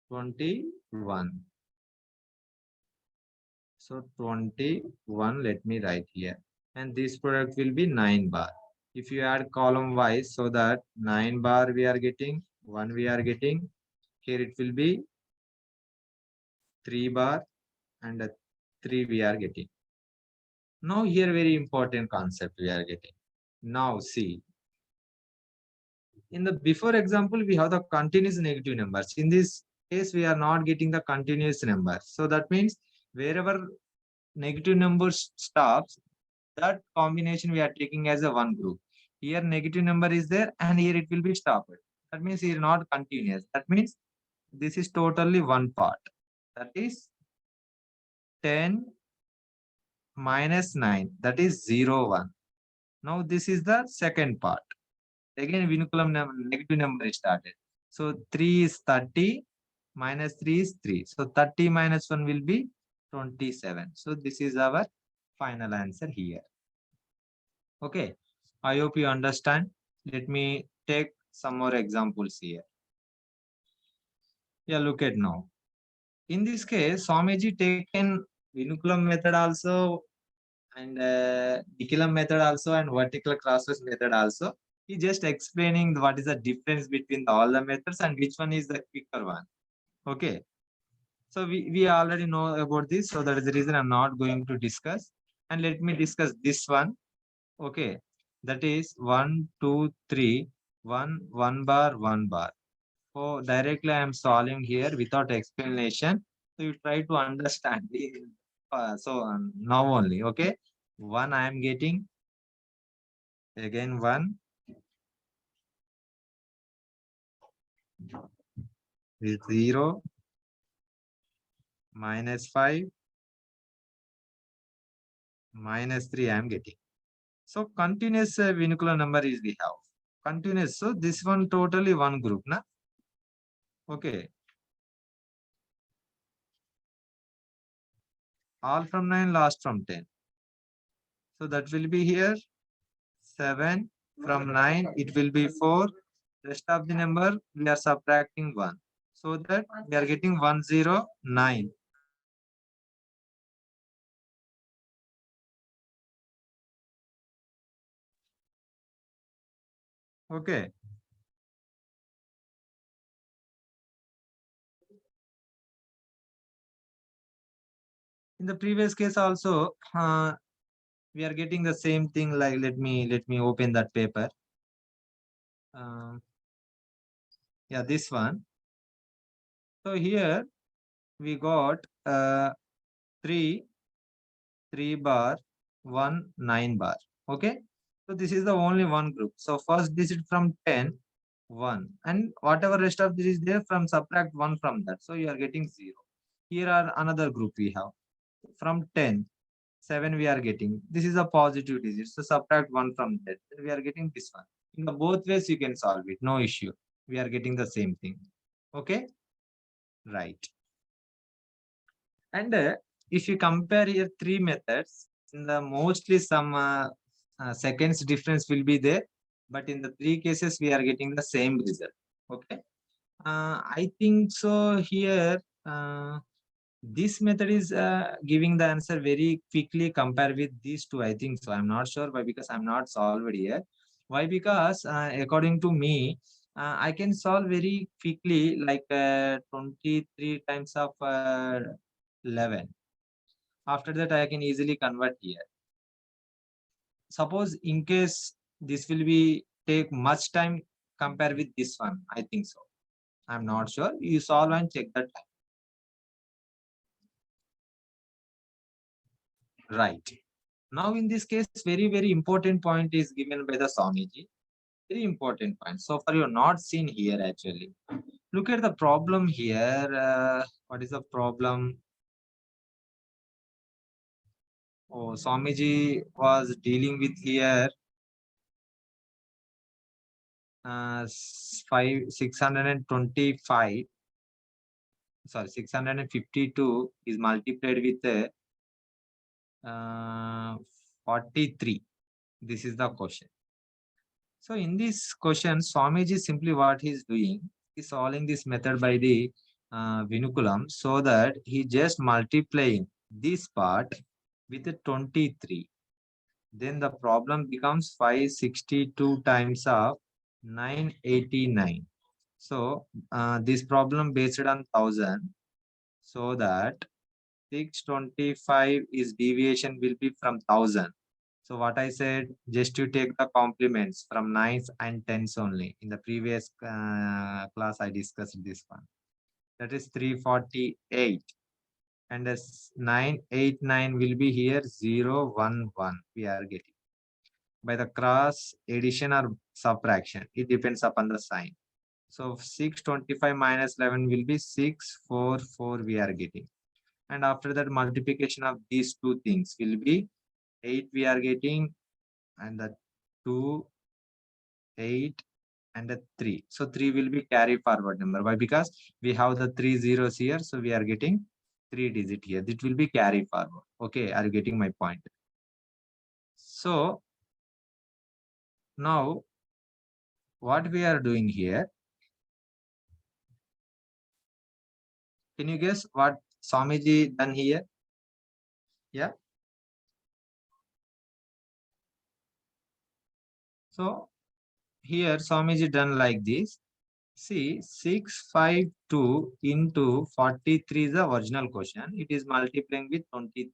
21. So 21, let me write here. And this product will be 9 bar. If you add column wise, so that 9 bar we are getting, 1 we are getting, here it will be 3 bar and 3 we are getting. Now here very important concept we are getting. Now see, in the before example, we have the continuous negative numbers. In this case, we are not getting the continuous number. So that means wherever negative numbers stops, that combination we are taking as a one group. Here negative number is there and here it will be stopped. That means here not continuous. That means this is totally one part. That is 10 minus 9. That is 0, 1. Now this is the second part. Again, Vinculum negative number is started. So 3 is 30, minus 3 is 3. So 30 minus 1 will be 27. So this is our final answer here. Okay, I hope you understand. Let me take some more examples here. Yeah, look at now. In this case, Swamiji taken Vinculum method also and Nikhilam method also and vertical crosses method also. He just explaining what is the difference between all the methods and which one is the quicker one. Okay. So we already know about this. So that is the reason I'm not going to discuss. And let me discuss this one. Okay. That is 1, 2, 3, 1 bar, 1 bar. So directly I am solving here without explanation. So you try to understand. Now only. Okay. 1 I am getting. Again 1. 0. Minus 5. Minus 3 I am getting. So continuous vinculum number is we have. Continuous. So this one totally one group. Na? Okay. All from 9, last from 10. So that will be here 7. From 9, it will be 4. Rest of the number, we are subtracting 1. So that we are getting 109. Okay. In the previous case also, we are getting the same thing. Like let me open that paper. Yeah, this one. So here we got 3 bar, 1 9 bar. Okay. So this is the only one group. So first digit from 10, 1. And whatever rest of this is there, from subtract 1 from that. So you are getting 0. Here are another group we have. From 10, 7 we are getting. This is a positive digit. So subtract 1 from that. We are getting this one. In the both ways you can solve it. No issue. We are getting the same thing. Okay. Right. And if you compare here 3 methods, in the mostly some seconds difference will be there. But in the 3 cases, we are getting the same result. Okay. I think so here. This method is giving the answer very quickly compared with these two. I think so. I'm not sure why, because I'm not solved yet. Why? Because according to me, I can solve very quickly, like 23 times of 11. After that, I can easily convert here. Suppose in case this will be take much time compared with this one. I think so. I'm not sure. You solve and check that time. Right. Now, in this case, very important point is given by the Swamiji. Very important point. So far, you're not seen here actually. Look at the problem here. What is the problem? Oh, Swamiji was dealing with here 625. Sorry, 652 is multiplied with 43. This is the question. So in this question, Swamiji simply what he's doing is solving this method by the Vinculum, so that he just multiplying this part with the 23. Then the problem becomes 562 times of 989. So this problem based on 1000, so that 625 is deviation will be from 1000. So what I said, just to take the complements from nines and tens only. In the previous class, I discussed this one. That is 348. And as 989 will be here 011. We are getting by the cross addition or subtraction. It depends upon the sign. So 625 minus 11 will be 644 we are getting. And after that multiplication of these two things will be 8 we are getting, and the 2, 8 and a 3. So 3 will be carry forward number. Why? Because we have the 3 zeros here. So we are getting 3 digit here. It will be carry forward. Okay, are you getting my point? So now what we are doing here, can you guess what Swamiji done here? Yeah. So here Swamiji done like this. See, 652 into 43 is the original question. It is multiplying with 23.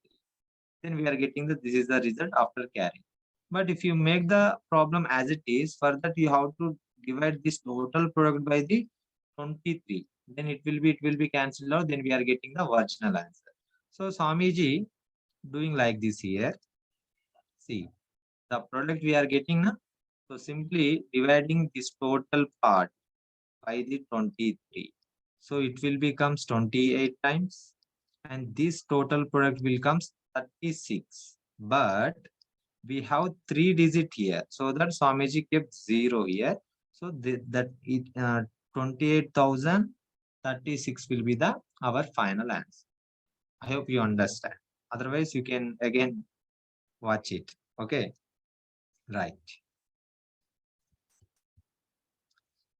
Then we are getting that this is the result after carrying. But if you make the problem as it is, for that you have to divide this total product by the 23. Then it will be cancelled out. Then we are getting the original answer. So Swamiji doing like this here. See, the product we are getting now. So simply dividing this total part by the 23. So it will becomes 28 times, and this total product will comes 36. But we have 3 digit here, so that Swamiji kept 0 here. So that it 28,036 will be the our final answer. I hope you understand. Otherwise, you can again watch it. Okay, right.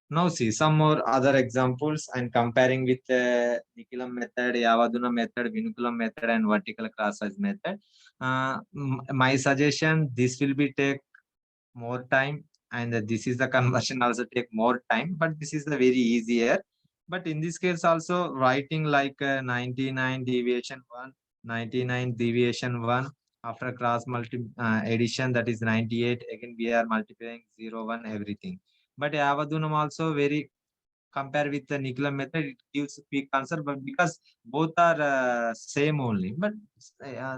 Now see some more other examples and comparing with Nikhilam method, Yavaduna method, Vinculum method, and vertical crosswise method. My suggestion, this will be take more time, and this is the conversion also take more time, but this is the very easier. But in this case also writing like 99 deviation 1, 99 deviation 1, after cross addition, that is 98, again we are multiplying 0 1 everything. But Avadunam also very compare with the Nikhilam method, it gives quick answer, but because both are same only, but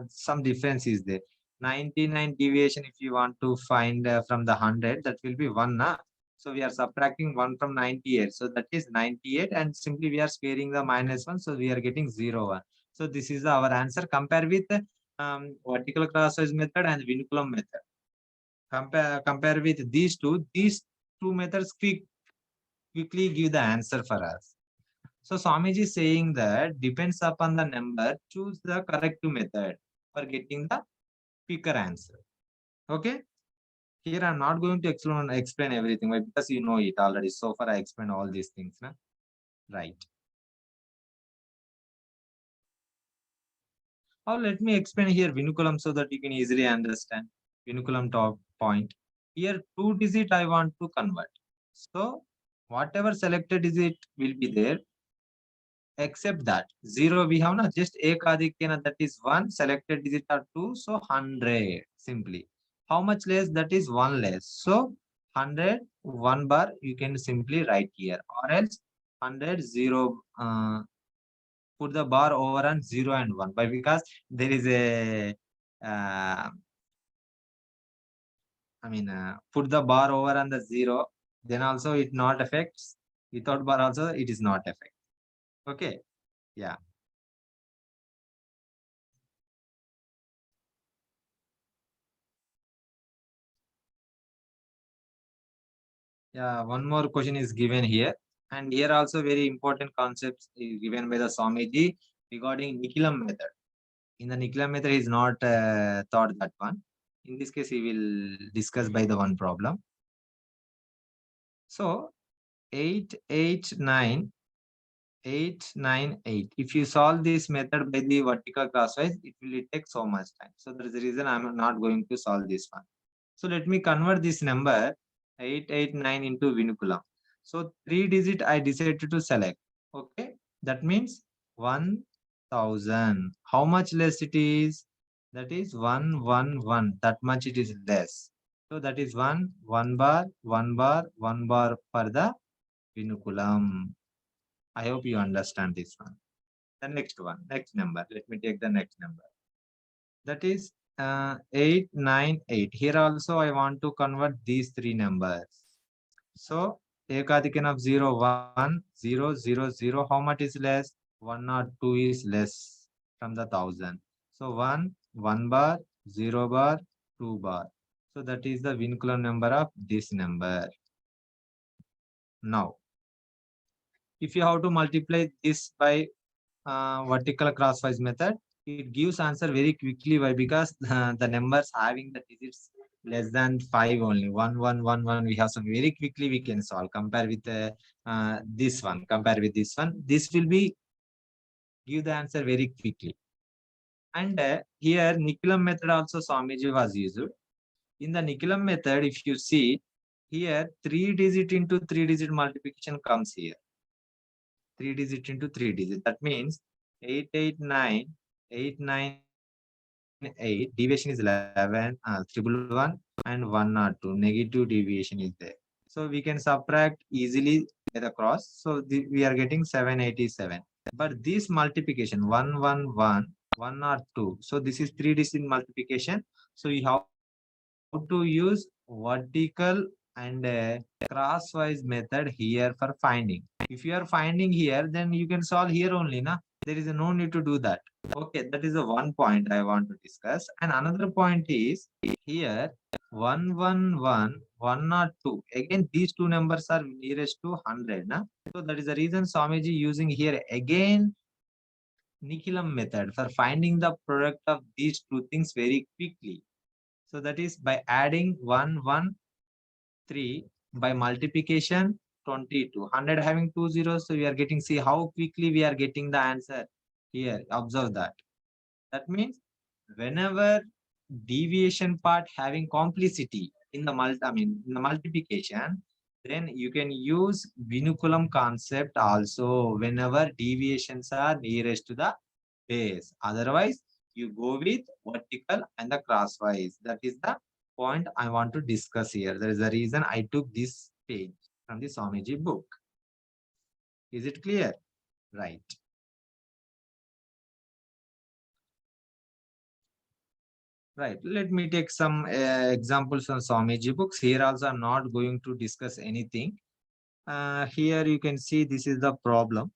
some difference is there. 99 deviation, if you want to find from the 100, that will be 1 na? So we are subtracting 1 from 98, so that is 98, and simply we are sparing the minus 1, so we are getting 0 1. So this is our answer. Compare with vertical crosswise method and Vinculum method. Compare with these two methods quickly give the answer for us. So Swamiji is saying that depends upon the number, choose the correct method for getting the quicker answer. Okay. Here I'm not going to explain everything, right? Because you know it already. So far I explained all these things. Na? Right. Now let me explain here Vinculum so that you can easily understand. Vinculum top point. Here 2 digit I want to convert. So whatever selected digit will be there, except that 0 we have not just ekadikena, that is 1, selected digit are 2, so 100 simply. How much less? That is 1 less. So 100 1 bar you can simply write here, or else 100 0, put the bar over on 0 and 1, but because there is a put the bar over on the 0, then also it not affects. Without bar also it is not effect. Okay. Yeah. Yeah, one more question is given here. And here also very important concepts is given by the Swamiji regarding Nikhilam method. In the Nikhilam method, he is not taught that one. In this case, he will discuss by the one problem. So 889, 898. If you solve this method by the vertical crosswise, it will take so much time. So there is a reason I'm not going to solve this one. So let me convert this number 889 into Vinculum. So 3 digit I decided to select. Okay. That means 1000. How much less it is? That is 111. That much it is less. So that is 1 bar, 1 bar, 1 bar for the Vinculum. I hope you understand this one. The next one, next number. Let me take the next number. That is 898. Here also I want to convert these three numbers. So Ekadikan of 0, 1, 0, 0, 0. How much is less? 1 or 2 is less from the 1000. So 1 bar, 0 bar, 2 bar. So that is the Vinculum number of this number. Now, if you have to multiply this by vertical crosswise method, it gives answer very quickly. Why? Because the numbers having the digits less than 5 only, 1 1 1 1, we have some very quickly we can solve. Compare with this one, compare with this one, this will be give the answer very quickly. And here Nikhilam method also Swamiji was used. In the Nikhilam method, if you see here 3 digit into 3 digit multiplication comes here. 3 digit into 3 digit. That means 889, 898, deviation is 11, 111 and 102. Negative deviation is there. So we can subtract easily by the cross. So we are getting 787. But this multiplication 111, 102. So this is 3 digit multiplication. So you have to use vertical and crosswise method here for finding. If you are finding here, then you can solve here only, na? There is no need to do that. Okay, that is the one point I want to discuss. And another point is here 111, 102. Again, these two numbers are nearest to 100. Na? So that is the reason Swamiji using here again Nikhilam method for finding the product of these two things very quickly. So that is by adding 1, 1, 3 by multiplication 22. 100 having two zeros, so we are getting, see how quickly we are getting the answer here. Observe that. That means whenever deviation part having complicity in the in the multiplication, then you can use Vinculum concept also whenever deviations are nearest to the base. Otherwise, you go with vertical and the crosswise. That is the point I want to discuss here. There is a reason I took this page from the Swamiji book. Is it clear? Right. Right. Let me take some examples from Swamiji books. Here also I'm not going to discuss anything. Here you can see this is the problem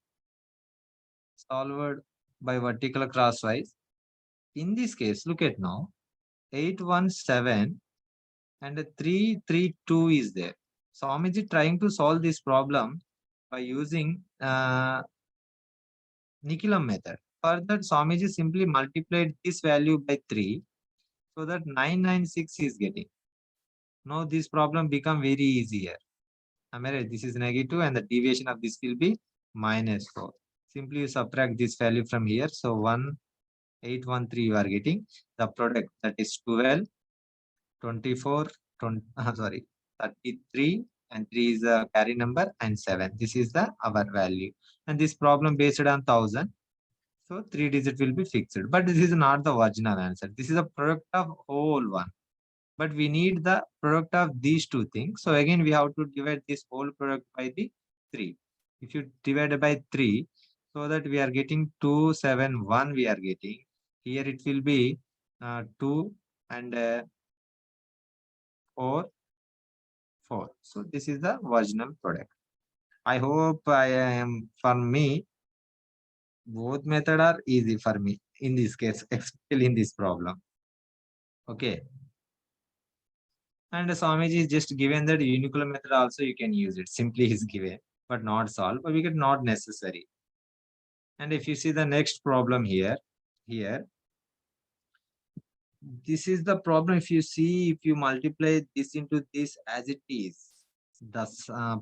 solved by vertical crosswise. In this case, look at now, 817 and 332 is there. Swamiji trying to solve this problem by using Nikhilam method. For that, Swamiji simply multiplied this value by 3, so that 996 is getting. Now this problem become very easier. Am I right? This is negative and the deviation of this will be -4. Simply you subtract this value from here. So 1813 you are getting. The product, that is 12, 24, 20, sorry, 33 and 3 is the carry number and 7. This is the our value. And this problem based on 1000. So 3 digit will be fixed. But this is not the original answer. This is a product of whole one. But we need the product of these two things. So again, we have to divide this whole product by the 3. If you divide by 3, so that we are getting 271 we are getting. Here it will be 2 and 4, 4. So this is the original product. I hope I am, for me, both method are easy for me in this case, especially in this problem. Okay. And Swamiji is just given that unicular method also you can use it. Simply is given, but not solve, but we get not necessary. And if you see the next problem here, this is the problem. If you see, if you multiply this into this as it is, the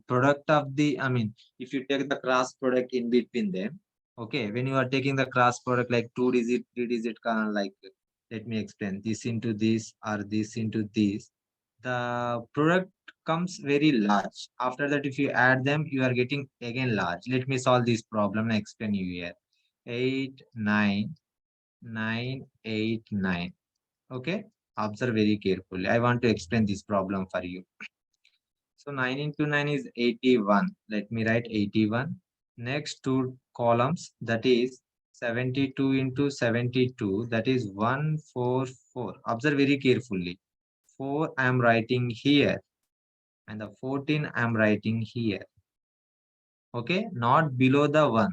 product of the, I mean, if you take the cross product in between them, okay, when you are taking the cross product like 2 digit, 3 digit, kind of like, let me explain, this into this or this into this, the product comes very large. After that, if you add them, you are getting again large. Let me solve this problem and explain you here. 8, 9, 9, 8, 9. Okay, observe very carefully. I want to explain this problem for you. So 9 into 9 is 81. Let me write 81. Next two columns, that is 72 into 72, that is 144. Observe very carefully. 4 I am writing here and the 14 I am writing here. Okay, not below the 1.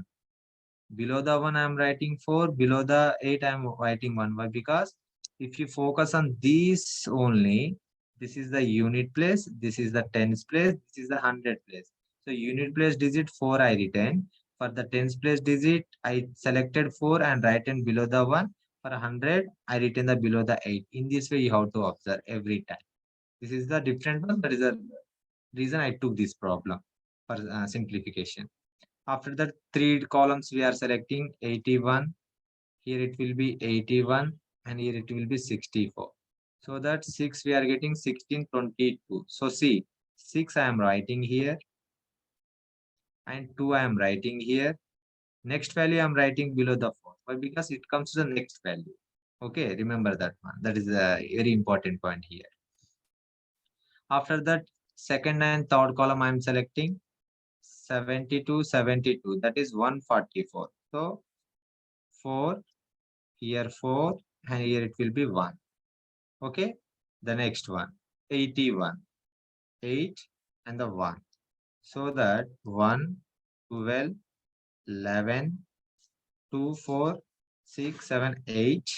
Below the 1 I am writing 4, below the 8 I am writing 1. Why? Because if you focus on these only, this is the unit place, this is the tens place, this is the hundred place. So unit place digit 4 I written. For the tens place digit, I selected 4 and written below the 1. For 100, I written the below the 8. In this way, you have to observe every time. This is the different one. That is the reason I took this problem for simplification. After that, 3 columns we are selecting 81. Here it will be 81 and here it will be 64. So that 6 we are getting 1622. So see, 6 I am writing here and 2 I am writing here. Next value I am writing below the 4. Why? Because it comes to the next value. Okay, remember that one. That is a very important point here. After that, second and third column I am selecting 72, 72. That is 144. So 4, here 4, and here it will be 1. Okay, the next one 81, 8 and the 1. So that 1, 12, 11, 2, 4, 6, 7, 8,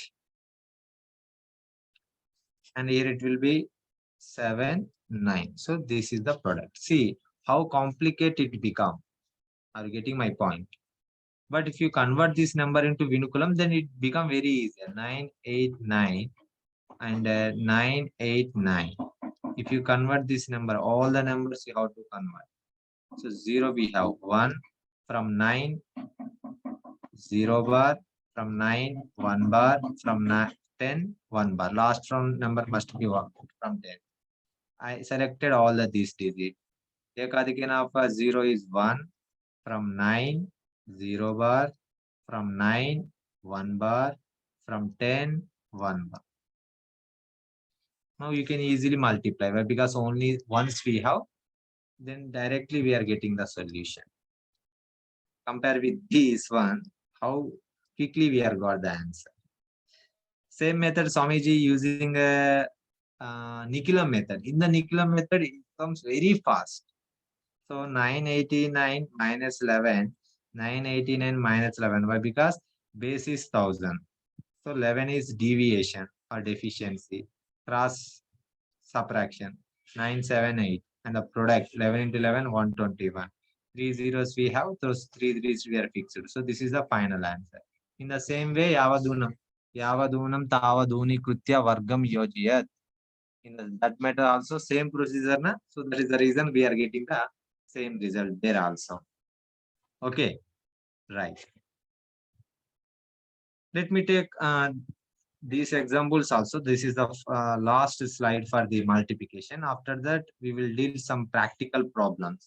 and here it will be 7, 9. So this is the product. See how complicated it become. Are you getting my point? But if you convert this number into Vinculum, then it become very easy. 989 and 989. If you convert this number, all the numbers you have to convert. So 0 we have 1, from 9, 0 bar, from 9, 1 bar, from 9, 10, 1 bar. Last from number must be 1 from 10. I selected all the these digits. Ekadikina of 0 is 1, from 9, 0 bar, from 9, 1 bar, from 10, 1 bar. Now you can easily multiply, right? Because only once we have, then directly we are getting the solution. Compare with this one, how quickly we are got the answer. Same method Swamiji using a Nikhilam method. In the Nikhilam method, it comes very fast. So 989 minus 11, 989 minus 11. Why? Because base is 1000. So 11 is deviation or deficiency. Cross subtraction 978 and the product 11 into 11 121. 3 zeros we have, those 3 threes we are fixed. So this is the final answer. In the same way, yavadunam tavaduni krutya vargam yojiyat. In that matter also same procedure na. So that is the reason we are getting the same result there also. Okay, right. Let me take these examples also. This is the last slide for the multiplication. After that, we will deal some practical problems.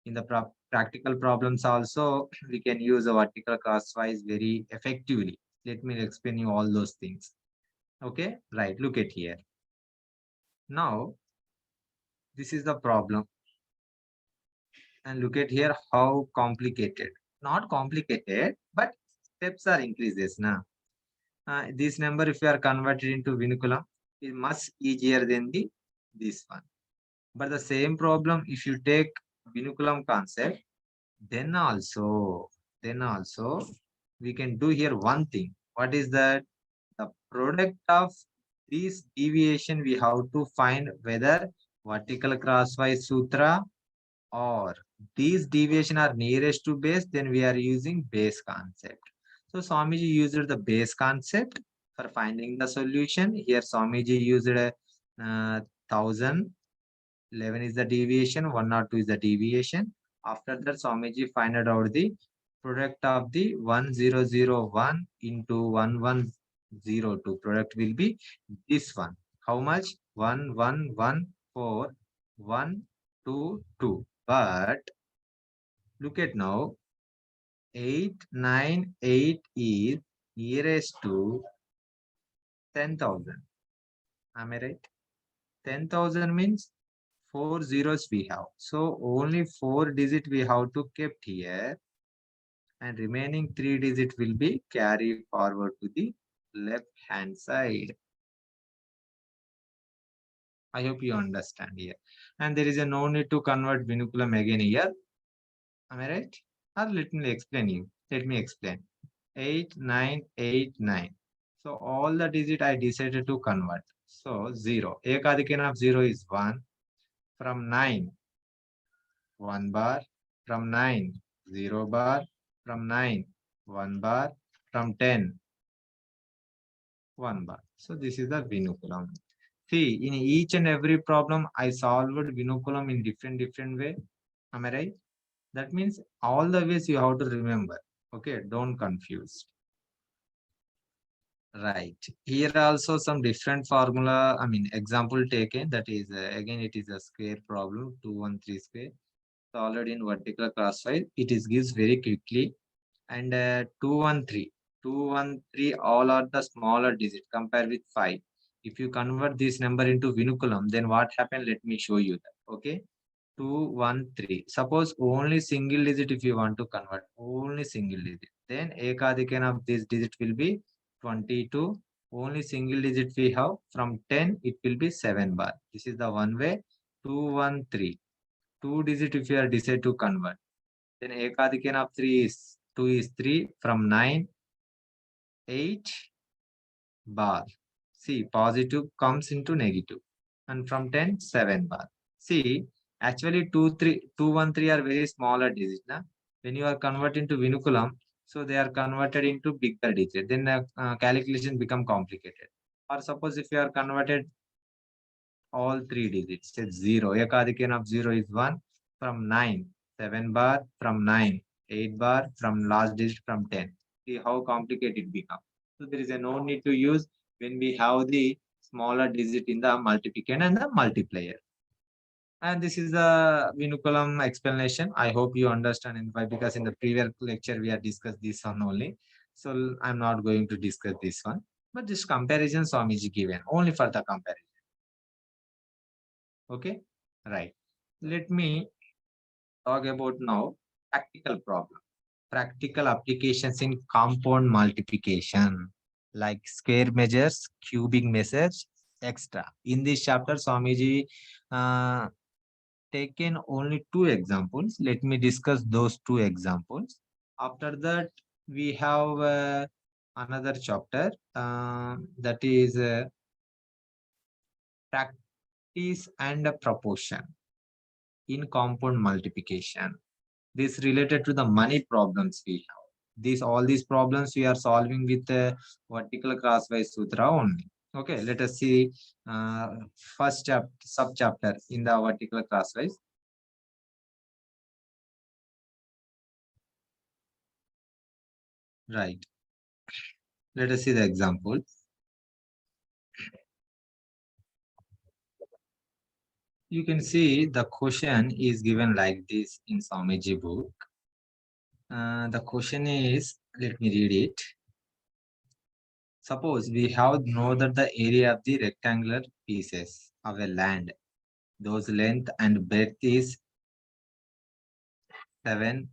In the practical problems also, we can use a vertical crosswise very effectively. Let me explain you all those things. Okay, right. Look at here. Now, this is the problem. And look at here how complicated. Not complicated, but steps are increases now. This number, if you are converted into Vinculum, is much easier than this one. But the same problem, if you take Vinculum concept, Then also, then also, we can do here one thing. What is that? The product of this deviation we have to find whether vertical crosswise sutra or these deviation are nearest to base, then we are using base concept. So Swamiji used the base concept for finding the solution. Here Swamiji used a 1000, 11 is the deviation, 102 is the deviation. After that, Swamiji find out the product of the 1001 into 1102. Product will be this one. How much? 1114,122. But look at now, 898 is nearest to 10,000. Am I right? 10,000 means 4 zeros we have. So only 4 digit we have to kept here, and remaining 3 digit will be carried forward to the left hand side. I hope you understand here. And there is a no need to convert vinculum again here. Am I right? Or let me explain you. Let me explain. 8989. So all the digit I decided to convert. So 0. Ekadikan of 0 is 1. From 9, 1 bar. From 9, 0 bar. From 9, 1 bar. From 10, 1 bar. So this is the vinculum. See, in each and every problem, I solved vinculum in different way. Am I right? That means all the ways you have to remember. Okay, don't confuse. Right. Here also some different formula, I mean, example taken. That is, again, it is a square problem, 213 square. Solved in vertical crosswise. It is gives very quickly. And 213. 213 all are the smaller digit compared with 5. If you convert this number into vinculum, then what happened? Let me show you that. Okay. 213. Suppose only single digit if you want to convert, only single digit. Then ekadikan of this digit will be 22. Only single digit we have. From 10, it will be 7 bar. This is the one way. 213. 2 digit if you are decided to convert. Then ekadikan of 3 is 2 is 3. From 9, 8 bar. See, positive comes into negative. And from 10, 7 bar. See, actually 213 are very smaller digits. Na? When you are converting to vinculum, so they are converted into bigger digit. Then the calculation become complicated. Or suppose if you are converted all 3 digits, say 0. Ekadikan of 0 is 1. From 9, 7 bar. From 9, 8 bar. From last digit from 10. See how complicated it becomes. So there is a no need to use when we have the smaller digit in the multiplication and the multiplier. And this is the vinculum explanation. I hope you understand in why, because in the previous lecture we have discussed this one only. So I'm not going to discuss this one. But this comparison Swamiji given only for the comparison. Okay, right. Let me talk about now practical problem. Practical applications in compound multiplication, like square measures, cubic measures, extra. In this chapter, Swamiji uh, taken only 2 examples. Let me discuss those 2 examples. After that, we have another chapter that is practice and proportion in compound multiplication. This related to the money problems we have. All these problems we are solving with vertical crosswise sutra only. Okay, let us see first sub chapter in the vertical crosswise. Right. Let us see the example. You can see the question is given like this in Swamiji book. The question is, let me read it. Suppose we have know that the area of the rectangular pieces of a land, those length and breadth is 7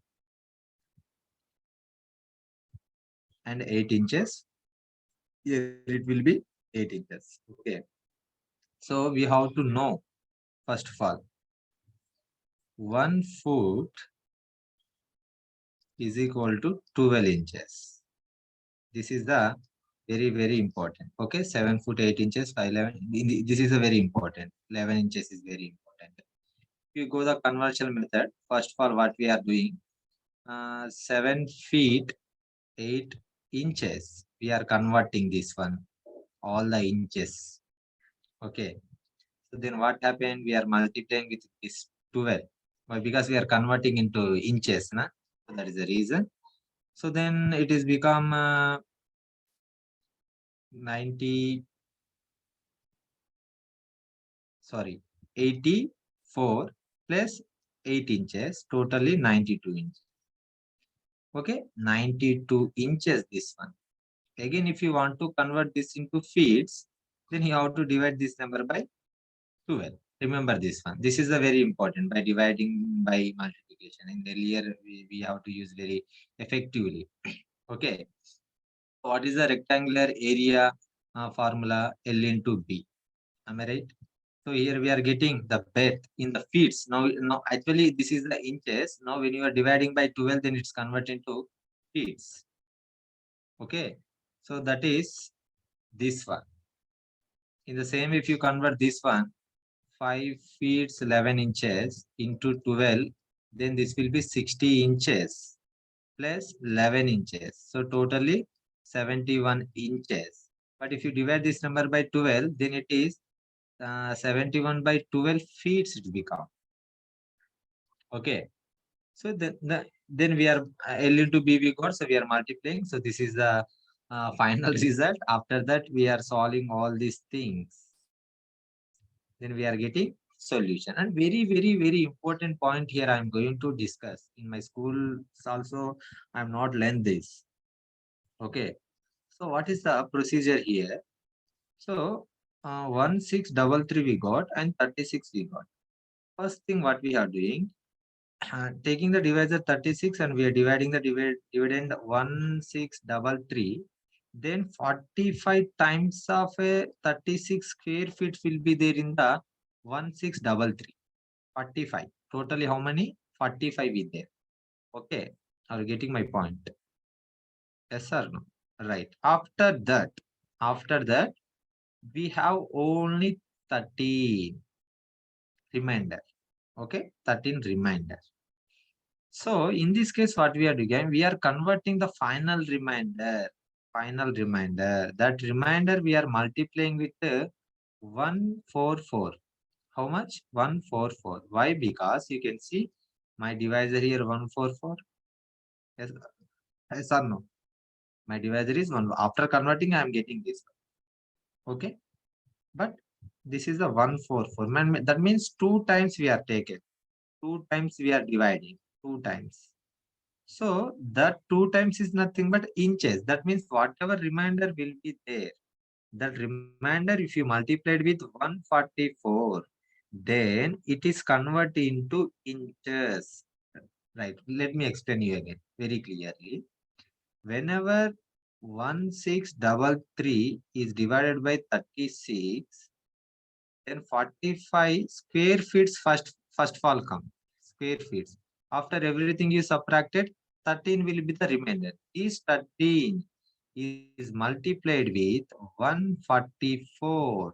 and 8 inches. Here it will be 8 inches. Okay. So we have to know, first of all, 1 foot is equal to 12 inches. This is the very important. Okay, 7 foot 8 inches, 511. This is a very important. 11 inches is very important. If you go the conversion method, first of all, what we are doing, 7 feet 8 inches. We are converting this one, all the inches. Okay. So then what happened? We are multiplying with this 12. Why? Because we are converting into inches. Na? So that is the reason. So then it is become 84 plus 8 inches, totally 92 inches. Okay, 92 inches this one. Again, if you want to convert this into feet, then you have to divide this number by 12. Remember this one. This is a very important by dividing by multiplication. In the earlier, we have to use very effectively. Okay. What is the rectangular area formula? L into B. Am I right? So here we are getting the breadth in the feet. Now actually this is the inches. Now when you are dividing by 12, then it's converted into feet. Okay. So that is this one. In the same, if you convert this one, 5 feet 11 inches into 12, then this will be 60 inches plus 11 inches. So totally 71 inches. But if you divide this number by 12, then it is 71 by 12 feet it become. Okay. So then we are L into B we got, so we are multiplying. So this is the final result. After that, we are solving all these things. Then we are getting solution. And very important point here I am going to discuss. In my school also, I am not learned this. Okay. So what is the procedure here? So 1633 we got and 36 we got. First thing what we are doing, taking the divisor 36 and we are dividing the dividend 1633. Then 45 times of a 36 square feet will be there in the 1633. 45. Totally how many? 45 is there. Okay. Are you getting my point? Yes or no? Right. After that, we have only 13 remainder. Okay. 13 remainder. So in this case, what we are doing, we are converting the final remainder. That remainder we are multiplying with 144. How much? 144. Why? Because you can see my divisor here 144. Yes, yes or no? My divisor is 1. After converting, I am getting this. Okay. But this is the 144. That means 2 times we are taken. 2 times we are dividing. 2 times. So that 2 times is nothing but inches. That means whatever remainder will be there. That remainder, if you multiplied with 144, then it is converted into inches. Right. Let me explain you again very clearly. Whenever 1633 is divided by 36, then 45 square feet first fall come. Square feet. After everything is subtracted, 13 will be the remainder. This 13 is multiplied with 144.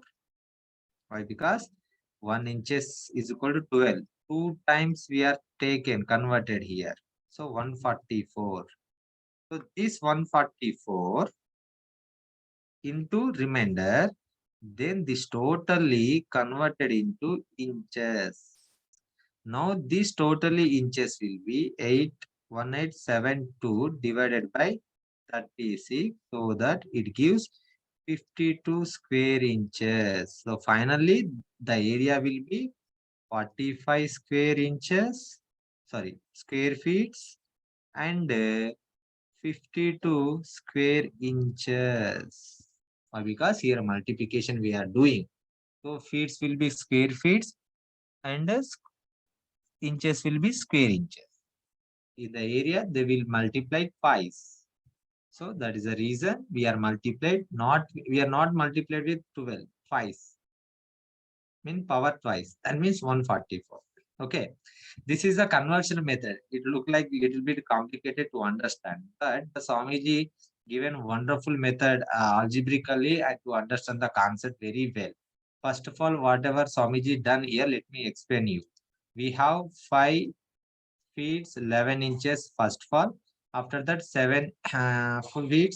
Why? Because 1 inches is equal to 12. 2 times we are taken, converted here. So 144. So this 144 into remainder, then this totally converted into inches. Now this totally inches will be 81872 divided by 36, so that it gives 52 square inches. So finally the area will be 45 square inches, square feet, and 52 square inches. Because here multiplication we are doing. So feet will be square feet and inches will be square inches. In the area, they will multiply twice. So that is the reason we are multiplied. We are not multiplied with 12 twice. Mean power twice. That means 144. Okay, this is a conversion method. It look like a little bit complicated to understand, but the Swamiji given wonderful method algebraically and to understand the concept very well. First of all, whatever Swamiji done here, let me explain you. We have 5 feet 11 inches first of all. After that, 7 feet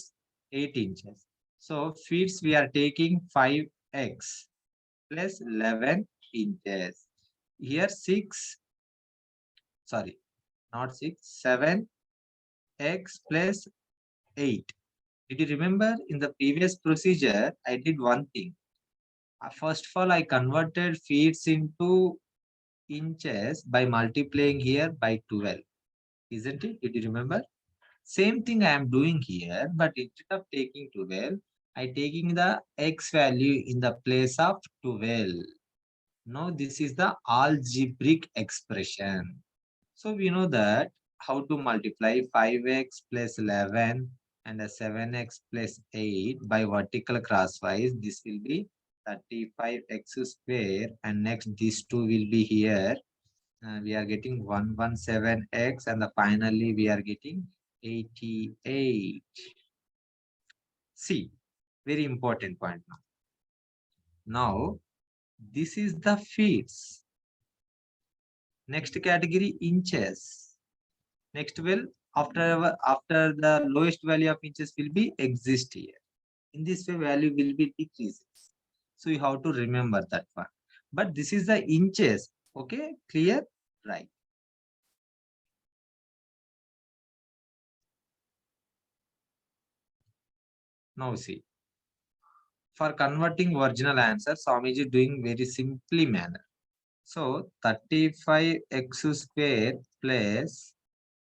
8 inches. So feet we are taking 5x plus 11 inches. Here 6, sorry, not 6, 7x plus 8. Did you remember in the previous procedure, I did one thing. First of all, I converted feet into inches by multiplying here by 12. Isn't it? Did you remember? Same thing I am doing here, but instead of taking 12, I taking the x value in the place of 12. Now this is the algebraic expression. So we know that how to multiply 5x plus 11 and a 7x plus 8 by vertical crosswise. This will be 35x square, and next these two will be here. We are getting 117x, and finally we are getting 88. See, very important point now. Now, this is the feet. Next category, inches. Next will, after the lowest value of inches will be exist here. In this way, value will be decreases. So you have to remember that one. But this is the inches. Okay, clear? Right. Now see. For converting original answer, Swamiji doing very simply manner. So 35x square plus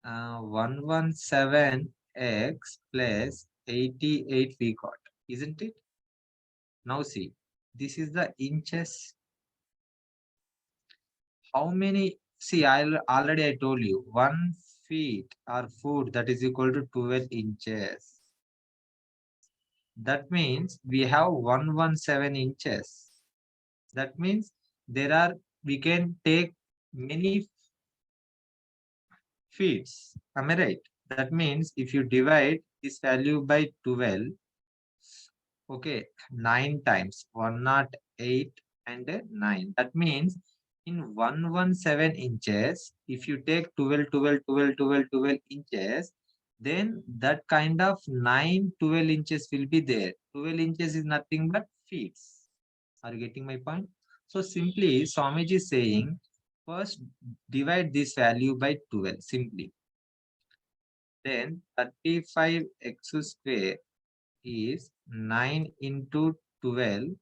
117x plus 88 we got, isn't it? Now see, this is the inches. How many? See, already I told you 1 feet or foot that is equal to 12 inches. That means we have 117 inches. That means we can take many feet. Am I right? That means if you divide this value by 12, okay, 9 times 108 and 9. That means in 117 inches, if you take 12, 12, 12, 12, 12 inches, then that kind of 9, 12 inches will be there. 12 inches is nothing but feet. Are you getting my point? So simply, Swamiji is saying, first divide this value by 12, simply. Then 35x square is 9 into 12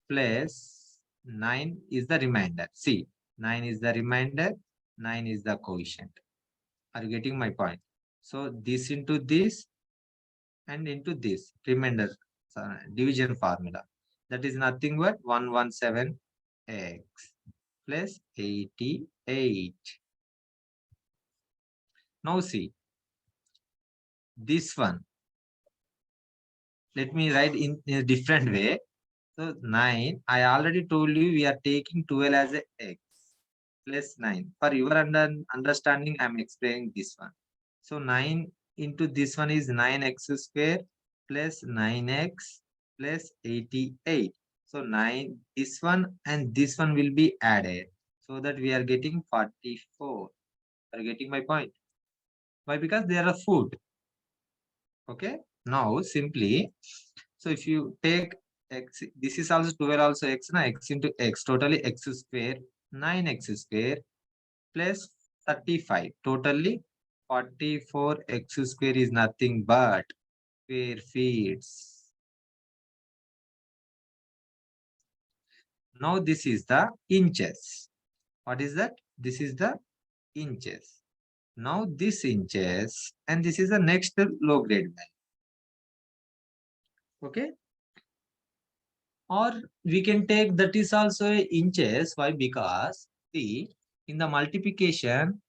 plus 9 is the remainder. See, 9 is the remainder, 9 is the quotient. Are you getting my point? So this into this and into this remainder division formula. That is nothing but 117x plus 88. Now see, this one. Let me write in a different way. So 9, I already told you we are taking 12 as a x plus 9. For your understanding, I am explaining this one. So 9 into this one is 9x square plus 9x plus 88. So 9, this one and this one will be added. So that we are getting 44. Are you getting my point? Why? Because they are a food. Okay. Now simply, so if you take x, this is also 12 also x, na, x into x, totally x square, 9x square plus 35, totally 44x square is nothing but square feet. Now this is the inches. What is that? This is the inches. Now this inches and this is the next low grade value. Okay. Or we can take that is also inches. Why? Because see, in the multiplication,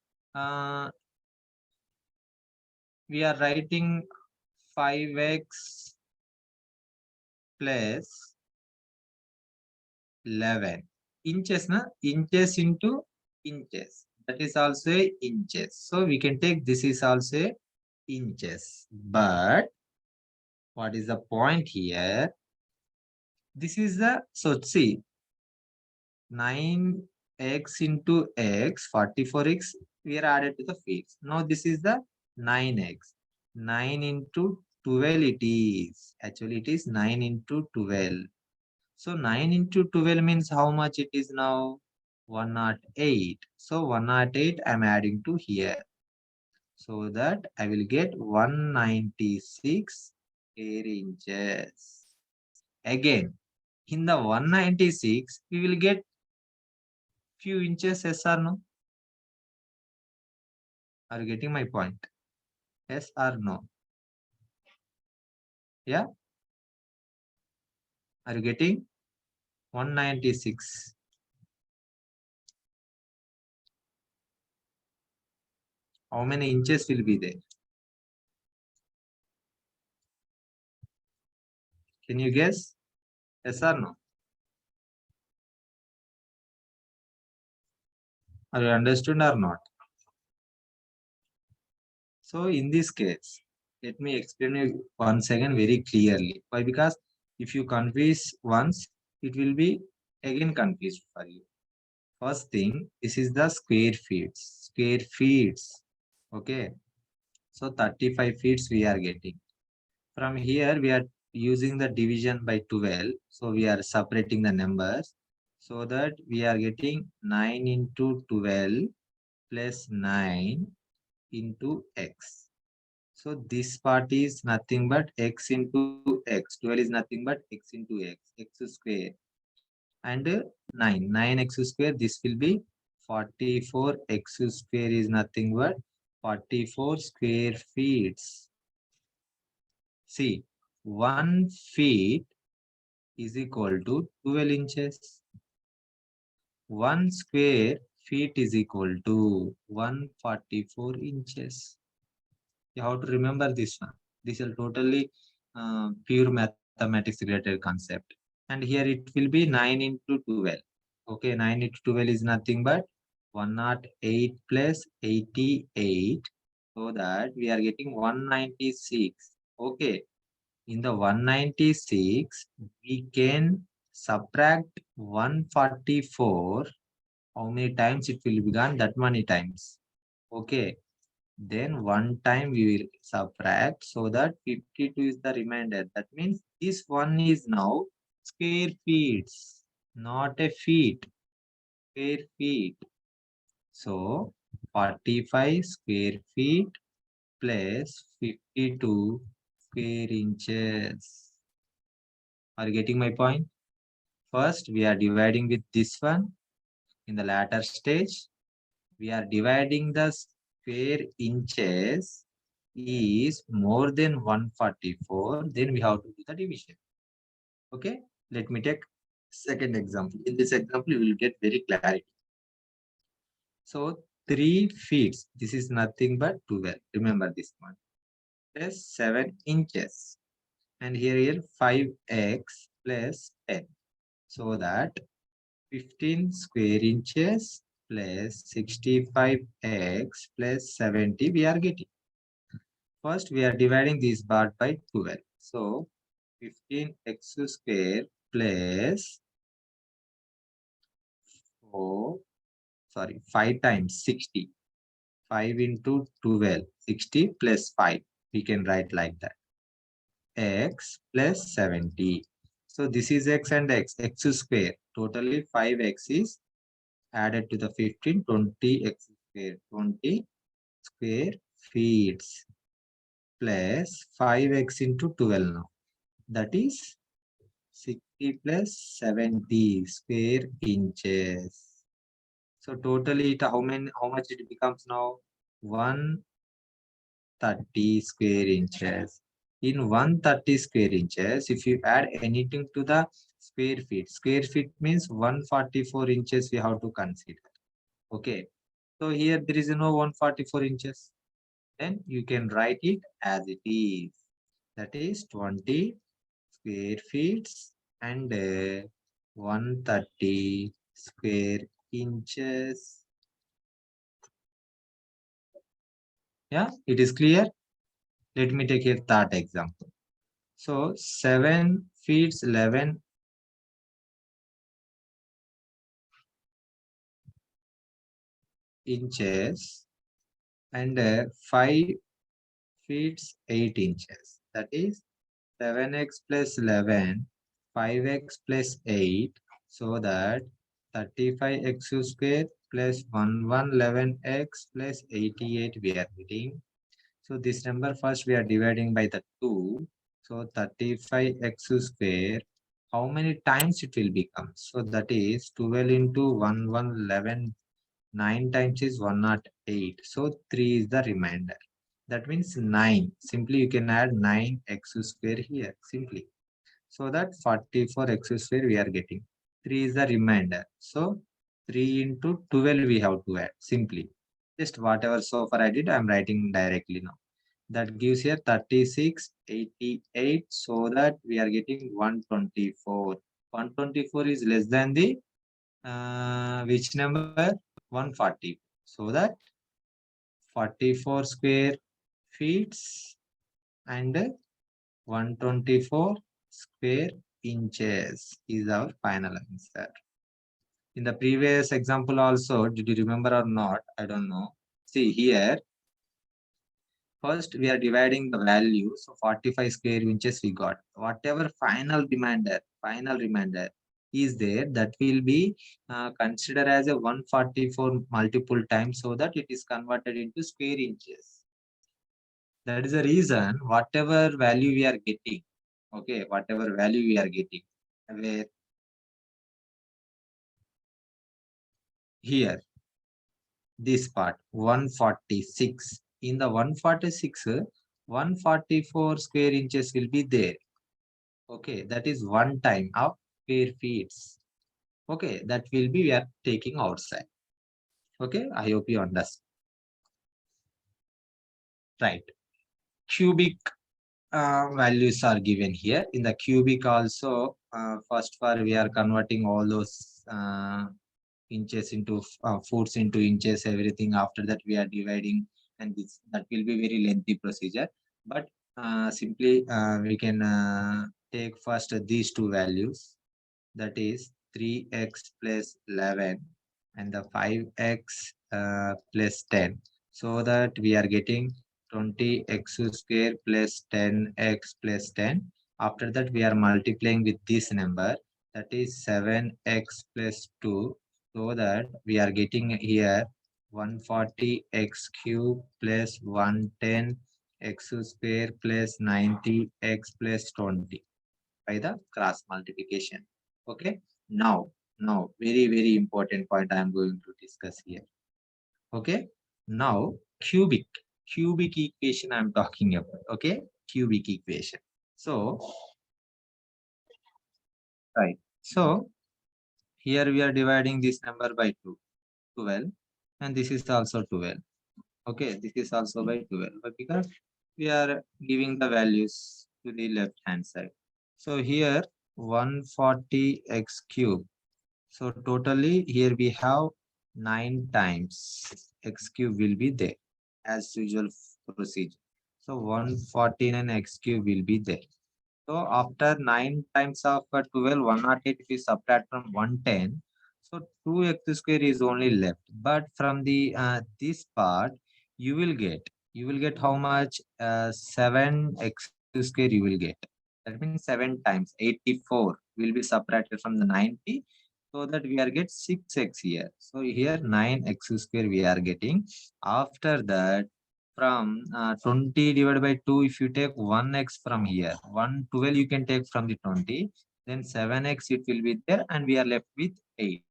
we are writing 5x plus 11 inches, na? Inches into inches. That is also inches. So we can take this is also inches. But what is the point here? This is the, so see, 9x into x, 44x, we are added to the feet. Now this is the 9x. 9 into 12 it is. Actually it is 9 into 12. So 9 into 12 means how much it is now? 108. So 108 I am adding to here. So that I will get 196 square inches. Again, in the 196, we will get few inches, yes or no? Are you getting my point? Yes or no? Yeah? Are you getting? 196. How many inches will be there? Can you guess? Yes or no? Are you understood or not? So in this case, let me explain you once again very clearly. Why? Because if you confuse once, it will be again confused for you. First thing, this is the square feet. Square feet. Okay. So 35 feet we are getting. From here, we are using the division by 12. So we are separating the numbers so that we are getting 9 into 12 plus 9 into x. So this part is nothing but x into x. 12 is nothing but x into x square. And 9. 9x square, this will be 44. X square is nothing but 44 square feet. See, 1 feet is equal to 12 inches. 1 square feet is equal to 144 inches. You have to remember this one. This is totally pure mathematics related concept. And here it will be 9 into 12. Okay, 9 into 12 is nothing but 108 plus 88. So that we are getting 196. Okay, in the 196, we can subtract 144. How many times it will be done? That many times. Okay. Then one time we will subtract so that 52 is the remainder. That means this one is now square feet, not a feet, square feet. So 45 square feet plus 52 square inches. Are you getting my point? First, we are dividing with this one. In the latter stage, we are dividing the square inches is more than 144, then we have to do the division. Okay, let me take second example. In this example, you will get very clarity. So 3 feet, this is nothing but 12. Remember this one. Plus 7 inches. And here 5x plus 10. So that 15 square inches plus 65x plus 70 we are getting. First, we are dividing this part by 12. So, 15x square plus 4, 5 times 60. 5 into 12, 60 plus 5. We can write like that. X plus 70. So, this is x and x square. Totally 5x is added to the 15, 20x square. 20 square feet plus 5x into 12 now. That is 60 plus 70 square inches. So totally it how much it becomes now? 130 square inches. In 130 square inches, if you add anything to the square feet means 144 inches we have to consider. Okay. So here there is no 144 inches. Then you can write it as it is. That is 20 square feet and 130 square inches. Yeah, it is clear. Let me take a third example. So 7 feet 11 inches and 5 feet 8 inches. That is 7x plus 11, 5x plus 8, so that 35x square plus 1111x plus 88 we are getting. So this number first we are dividing by the 2. So 35x square, how many times it will become? So that is 12 into 1111, 9 times is 108. So 3 is the remainder. That means 9. Simply you can add 9x square here, simply. So that 44x square we are getting. 3 is the remainder. So 3 into 12 we have to add, simply. Just whatever so far I did, I am writing directly now. That gives here 36, 88, so that we are getting 124. 124 is less than the which number? 140. So that 44 square feet and 124 square inches is our final answer. In the previous example also, did you remember or not? I don't know. See here, first we are dividing the value. So 45 square inches we got. Whatever final remainder is there, that will be considered as a 144 multiple times so that it is converted into square inches. That is the reason whatever value we are getting, okay, whatever value we are getting, where here, this part, 146. In the 146, 144 square inches will be there. Okay, that is one time of square feet. Okay, that will be we are taking outside. Okay, I hope you understand. Right. Cubic values are given here. In the cubic also, first for we are converting all those inches into foots into inches, everything. After that we are dividing, and this that will be very lengthy procedure. But simply we can take first these two values, that is 3x plus 11 and the 5x plus 10, so that we are getting 20x square plus 10x plus 10. After that we are multiplying with this number, that is 7x plus 2, so that we are getting here 140x cube plus 110 x square plus 90x plus 20 by the cross multiplication. Okay. Now, very important point I am going to discuss here. Okay. Now, cubic equation I am talking about. Okay. Cubic equation. So, right. So, here we are dividing this number by 2, 12, and this is also 12. Okay. This is also by 12, but because we are giving the values to the left hand side. So, here 140x cube. So totally here we have 9 times x cube will be there as usual procedure. So 149 x cube will be there. So after 9 times of 12, 108 if we subtract from 110, so 2x square is only left. But from the this part, you will get how much? 7x square you will get. That means 7 times 84 will be subtracted from the 90, so that we are get 6x here. So here 9x square we are getting. After that, from 20 divided by 2, if you take 1x from here, 112 you can take from the 20, then 7x it will be there, and we are left with 8.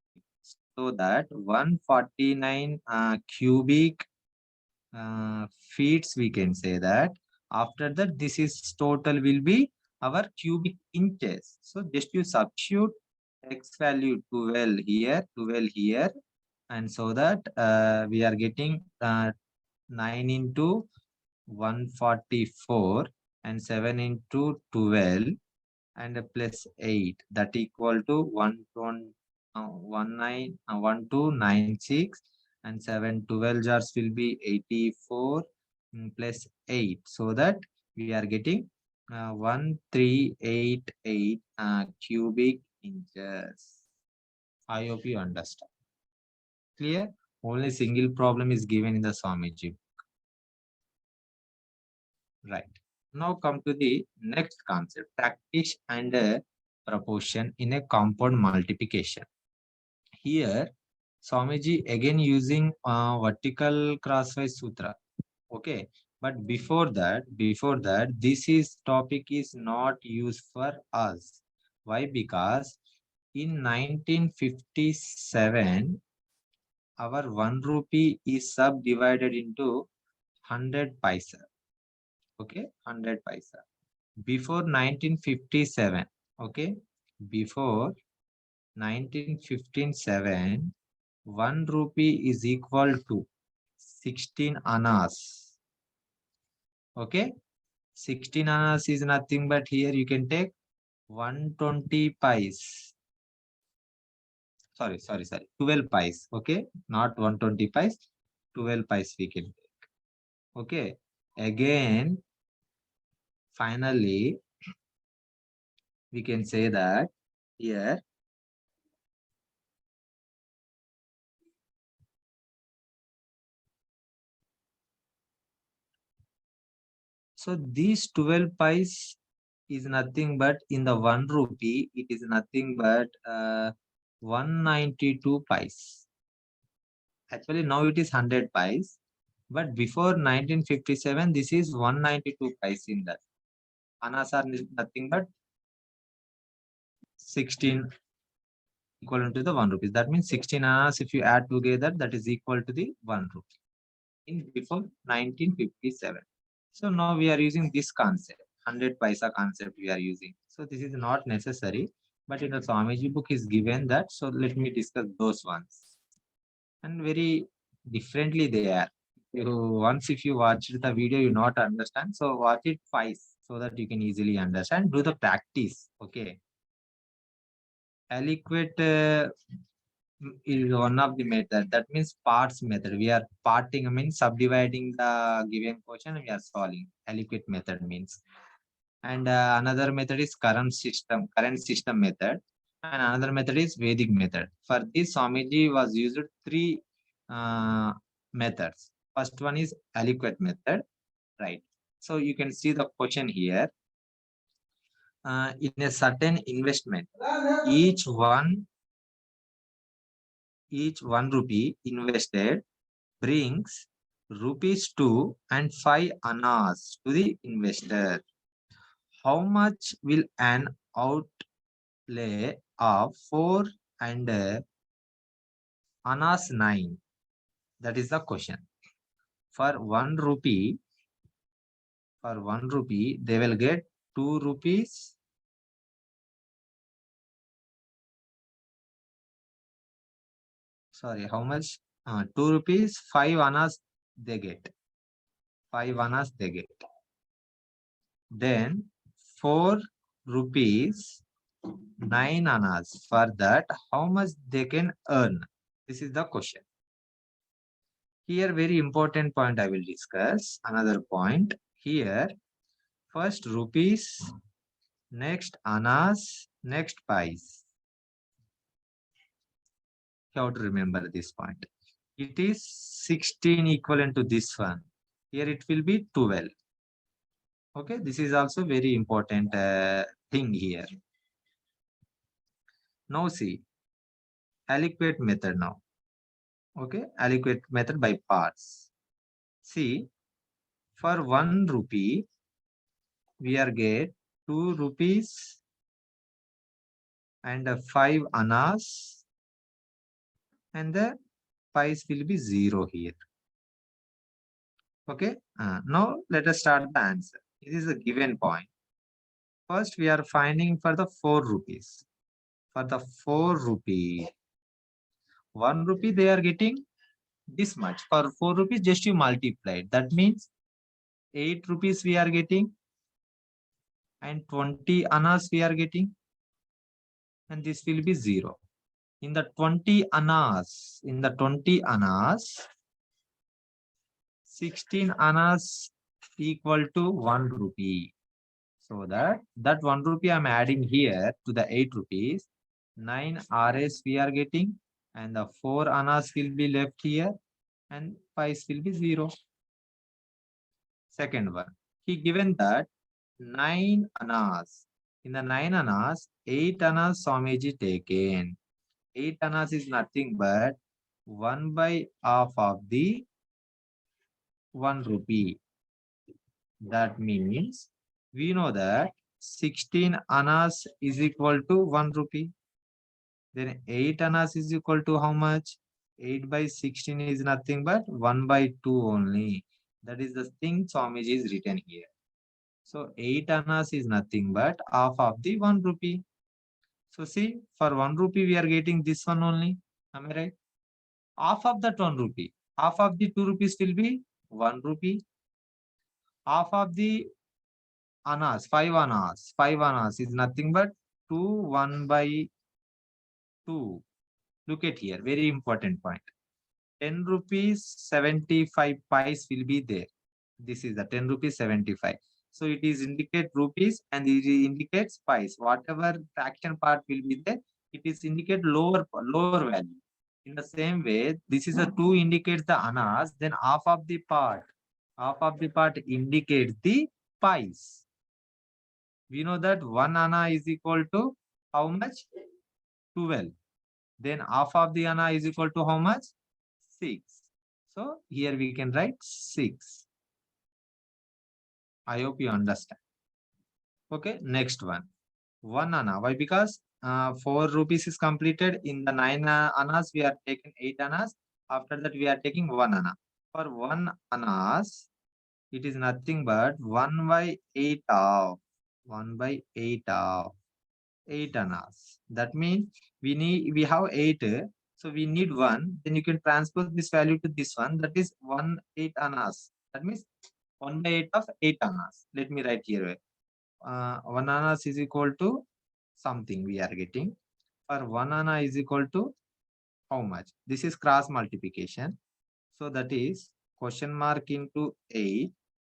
So that 149 cubic feet we can say that. After that, this is total will be our cubic inches. So just you substitute x value 12 here, and so that we are getting 9 into 144 and 7 into 12 and plus 8, that equal to 1296, and 7 12 jars will be 84, plus 8, so that we are getting 1388 cubic inches. I hope you understand. Clear? Only single problem is given in the Swamiji. Right. Now come to the next concept, practice and proportion in a compound multiplication. Here, Swamiji again using vertical crosswise sutra. Okay, but before that, this is topic is not used for us. Why? Because in 1957, our 1 rupee is subdivided into 100 paisa. Okay, 100 paisa. Before 1957, okay, before 1957, 1 rupee is equal to 16 annas. Okay, 16 annas is nothing but here you can take 120 pies. Sorry, 12 pies. Okay, not 120 pies, 12 pies we can take. Okay, again, finally, we can say that here so these 12 pies is nothing but in the 1 rupee, it is nothing but 192 pies. Actually, now it is 100 pies, but before 1957, this is 192 pies in that. Annas are nothing but 16 equivalent to the 1 rupees. That means 16 annas, if you add together, that is equal to the 1 rupee in before 1957. So now we are using this concept, 100 paisa concept we are using. So this is not necessary, but in the Swamiji book is given that. So let me discuss those ones. And very differently they are. Once if you watch the video, you not understand. So watch it twice so that you can easily understand. Do the practice. Okay. Aliquot is one of the method. That means parts method. We are parting, means subdividing the given question. We are solving. Aliquot method means. And another method is current system method. And another method is Vedic method. For this, Swamiji was used 3 methods. First one is aliquot method, right? So you can see the question here. In a certain investment, each one rupee invested brings rupees 2 and 5 annas to the investor. How much will an outlay of 4 and annas 9? That is the question. For 1 rupee, they will get 2 rupees. Sorry, how much? 2 rupees, 5 annas they get. 5 annas they get. Then 4 rupees, 9 annas. For that, how much they can earn? This is the question. Here, very important point I will discuss. Another point here. First rupees, next annas, next pies. You have to remember this point. It is 16 equivalent to this one. Here it will be 12. Okay, this is also very important thing here. Now see, aliquot method now. Okay, aliquot method by parts. See, for 1 rupee, we are get 2 rupees and 5 annas, and the pies will be 0 here. Okay, now let us start the answer. This is a given point. First, we are finding for the 4 rupees. For the 4 rupee, 1 rupee they are getting this much. For 4 rupees, just you multiply it. That means 8 rupees we are getting, and 20 annas we are getting, and this will be 0. In the 20 annas, 16 annas equal to 1 rupee. So that 1 rupee I'm adding here to the 8 rupees. 9 RS we are getting, and the 4 annas will be left here, and pice will be 0. Second one, he given that 9 annas. In the 9 annas, 8 annas Swamiji taken. 8 annas is nothing but 1 by half of the 1 rupee. That means we know that 16 annas is equal to 1 rupee. Then 8 annas is equal to how much? 8 by 16 is nothing but 1 by 2 only. That is the thing Swamiji is written here. So 8 annas is nothing but half of the 1 rupee. So see, for 1 rupee we are getting this one only. Am I right? Half of that 1 rupee. Half of the 2 rupees will be 1 rupee. Half of the annas, 5 annas. 5 annas is nothing but 2 1 by 2. Look at here, very important point. 10 rupees 75 pice will be there. This is the 10 rupees 75. So it is indicate rupees and it indicates pice. Whatever fraction part will be there, it is indicate lower value. In the same way, this is a 2 indicates the annas, then half of the part indicates the pice. We know that 1 anna is equal to how much? 12. Then half of the anna is equal to how much? 6. So here we can write 6. I hope you understand. Okay, next one. 1 anna. Why? Because 4 rupees is completed. In the 9 annas, we are taking 8 annas. After that, we are taking 1 anna. For 1 annas, it is nothing but 1 by 8 of 1 by 8 of 8 annas. That means we have 8. So we need 1. Then you can transpose this value to this one. That is 1 8 annas. That means 1 by 8 of 8 annas. Let me write here. 1 annas is equal to something we are getting. For 1 anna is equal to how much? This is cross multiplication. So that is question mark into 8.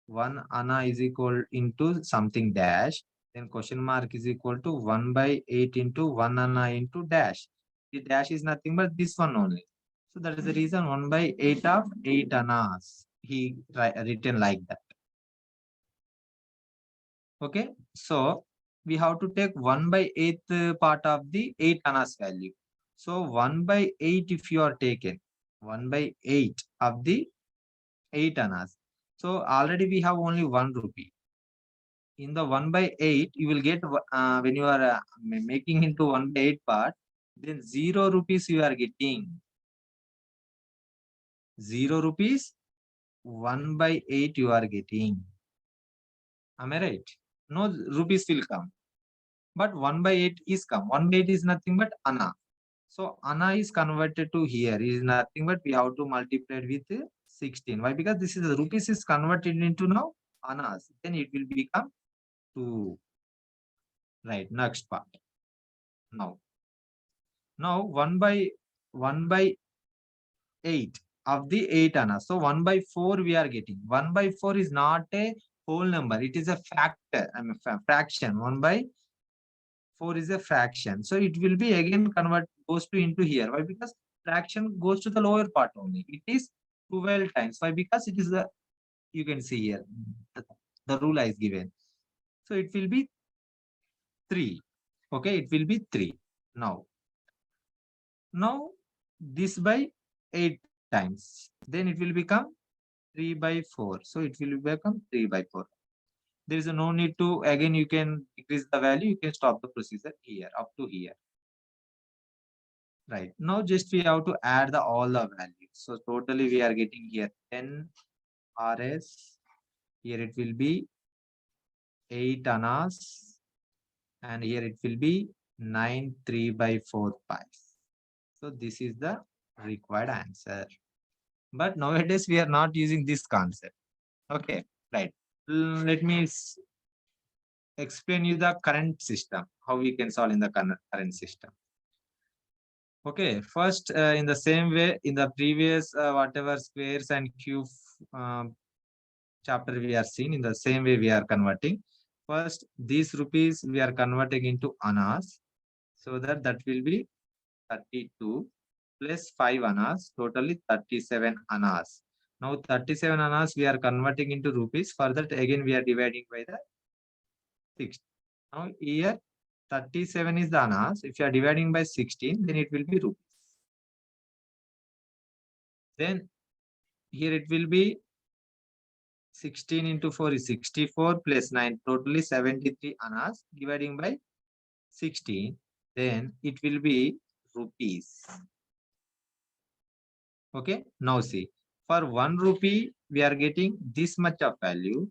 1 anna is equal into something dash. Then question mark is equal to 1 by 8 into 1 anna into dash. The dash is nothing but this one only. So that is the reason 1 by 8 of 8 annas. He written like that. Okay, so we have to take 1 by 8th part of the 8 annas value. So 1 by 8 if you are taken, 1 by 8 of the 8 annas. So already we have only 1 rupee. In the 1 by 8, you will get when you are making into 1 by 8 part, then 0 rupees you are getting. 0 rupees, 1 by 8 you are getting. Am I right? No rupees will come. But 1 by 8 is come. 1 by 8 is nothing but anna. So anna is converted to here is nothing but we have to multiply it with 16. Why? Because this is the rupees is converted into now annas. Then it will become 2. Right. Next part. Now 1 by 8 of the 8 annas. So 1 by 4 we are getting. 1 by 4 is not a whole number. It is a factor. I mean fraction. 1 by 4 is a fraction. So it will be again goes to into here. Why? Because fraction goes to the lower part only. It is 12 times. Why? Because it is the, you can see here, the rule is given. So it will be 3. Okay, it will be 3. Now this by 8 times. Then it will become 3 by 4. So it will become 3 by 4. There is no need to, again, you can decrease the value. You can stop the procedure here, up to here. Right. Now just we have to add all the values. So totally we are getting here 10 RS. Here it will be 8 annas. And here it will be 9 3 by 4 pies. So this is the required answer. But nowadays we are not using this concept. Okay. Right. Let me explain you the current system, how we can solve in the current system. Okay, first in the same way in the previous whatever squares and cube chapter we are seeing in the same way we are converting. First, these rupees we are converting into annas, so that will be 32 plus 5 annas, totally 37 annas. Now 37 annas we are converting into rupees. For that again we are dividing by the 6. Now here 37 is the annas. If you are dividing by 16, then it will be rupees. Then here it will be 16 into 4 is 64 plus 9, totally 73 annas, dividing by 16. Then it will be rupees. Okay, now see, for 1 rupee we are getting this much of value.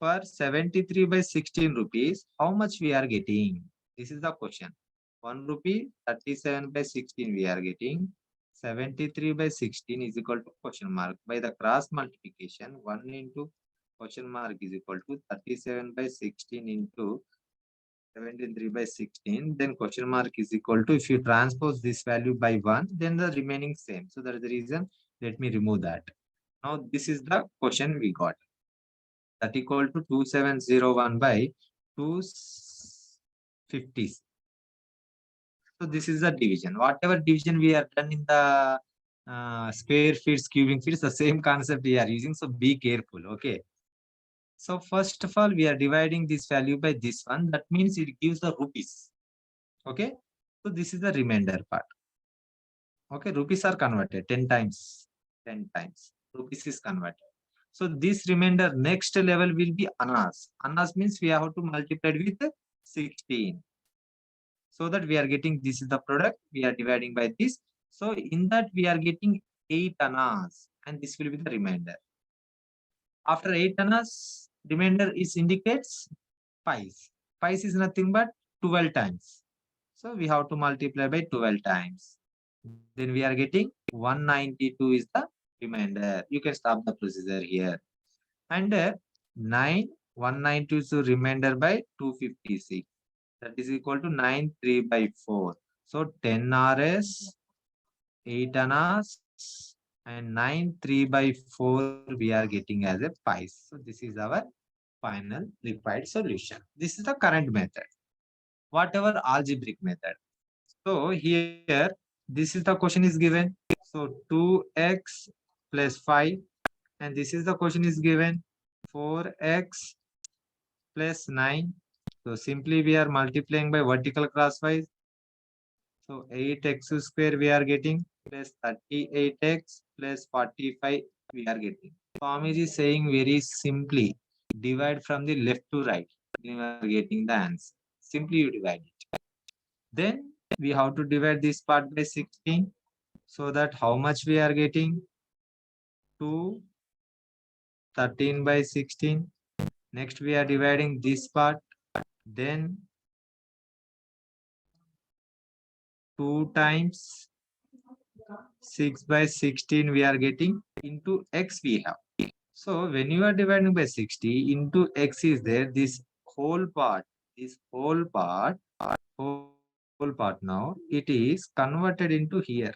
For 73 by 16 rupees, how much we are getting? This is the question. 1 rupee, 37 by 16 we are getting. 73 by 16 is equal to question mark. By the cross multiplication, 1 into question mark is equal to 37 by 16 into 73 by 16. Then question mark is equal to, if you transpose this value by 1, then the remaining same. So that is the reason. Let me remove that. Now this is the question we got. That equal to 2701 by 250. So this is the division. Whatever division we have done in the square feet, cubic feet, the same concept we are using. So be careful. Okay. So first of all, we are dividing this value by this one. That means it gives the rupees. Okay. So this is the remainder part. Okay. Rupees are converted 10 times. 10 times. Rupees is converted. So this remainder next level will be annas. Annas means we have to multiply with 16. So that we are getting, this is the product, we are dividing by this. So in that we are getting 8 annas and this will be the remainder. After 8 annas, remainder is indicates pies. Pies is nothing but 12 times. So we have to multiply by 12 times. Then we are getting 192 is the remainder. You can stop the procedure here. And 192 is the remainder by 256. That is equal to 9 3 by 4. So 10 RS, 8 annas, and 9 3 by 4 we are getting as a pies. So this is our final required solution. This is the current method. Whatever algebraic method. So here, this is the question is given. So 2x plus 5, and this is the question is given 4x plus 9. So simply we are multiplying by vertical crosswise. So 8x square we are getting plus 38x plus 45 we are getting. Swamiji is saying very simply, divide from the left to right. You are getting the answer. Simply you divide it. Then we have to divide this part by 16. So that how much we are getting? 2, 13 by 16. Next we are dividing this part. Then 2 times 6 by 16 we are getting into x we have. So when you are dividing by 60 into x is there, this whole part now, it is converted into here.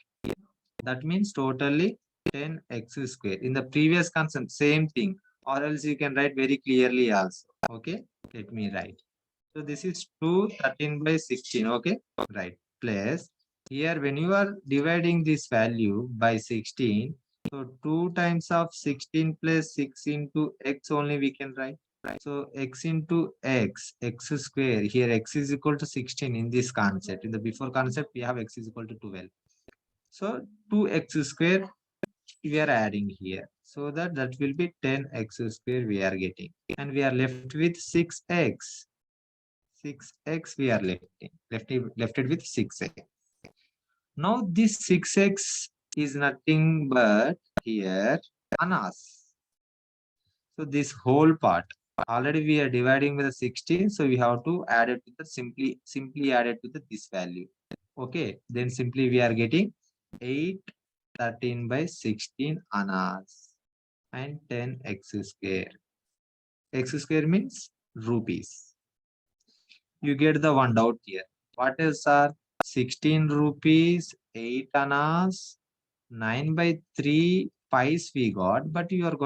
That means totally 10x square. In the previous concept, same thing. Or else you can write very clearly also. Okay, let me write. So this is 2 13 by 16. Okay, right. Plus here when you are dividing this value by 16, so 2 times of 16 plus 6 into x only we can write. So x into x square. Here x is equal to 16 in this concept. In the before concept, we have x is equal to 12. So 2x square we are adding here. So that will be 10x square we are getting. And we are left with 6x. 6x we are left with 6x. Now this 6x is nothing but here annas. So this whole part, already we are dividing with the 16, so we have to add it to the simply add it to this value. Okay, then simply we are getting 8 13 by 16 annas and 10x square. X square means rupees. You get the one doubt here. What else are 16 rupees, 8 annas, 9 by 3 5s we got, but you are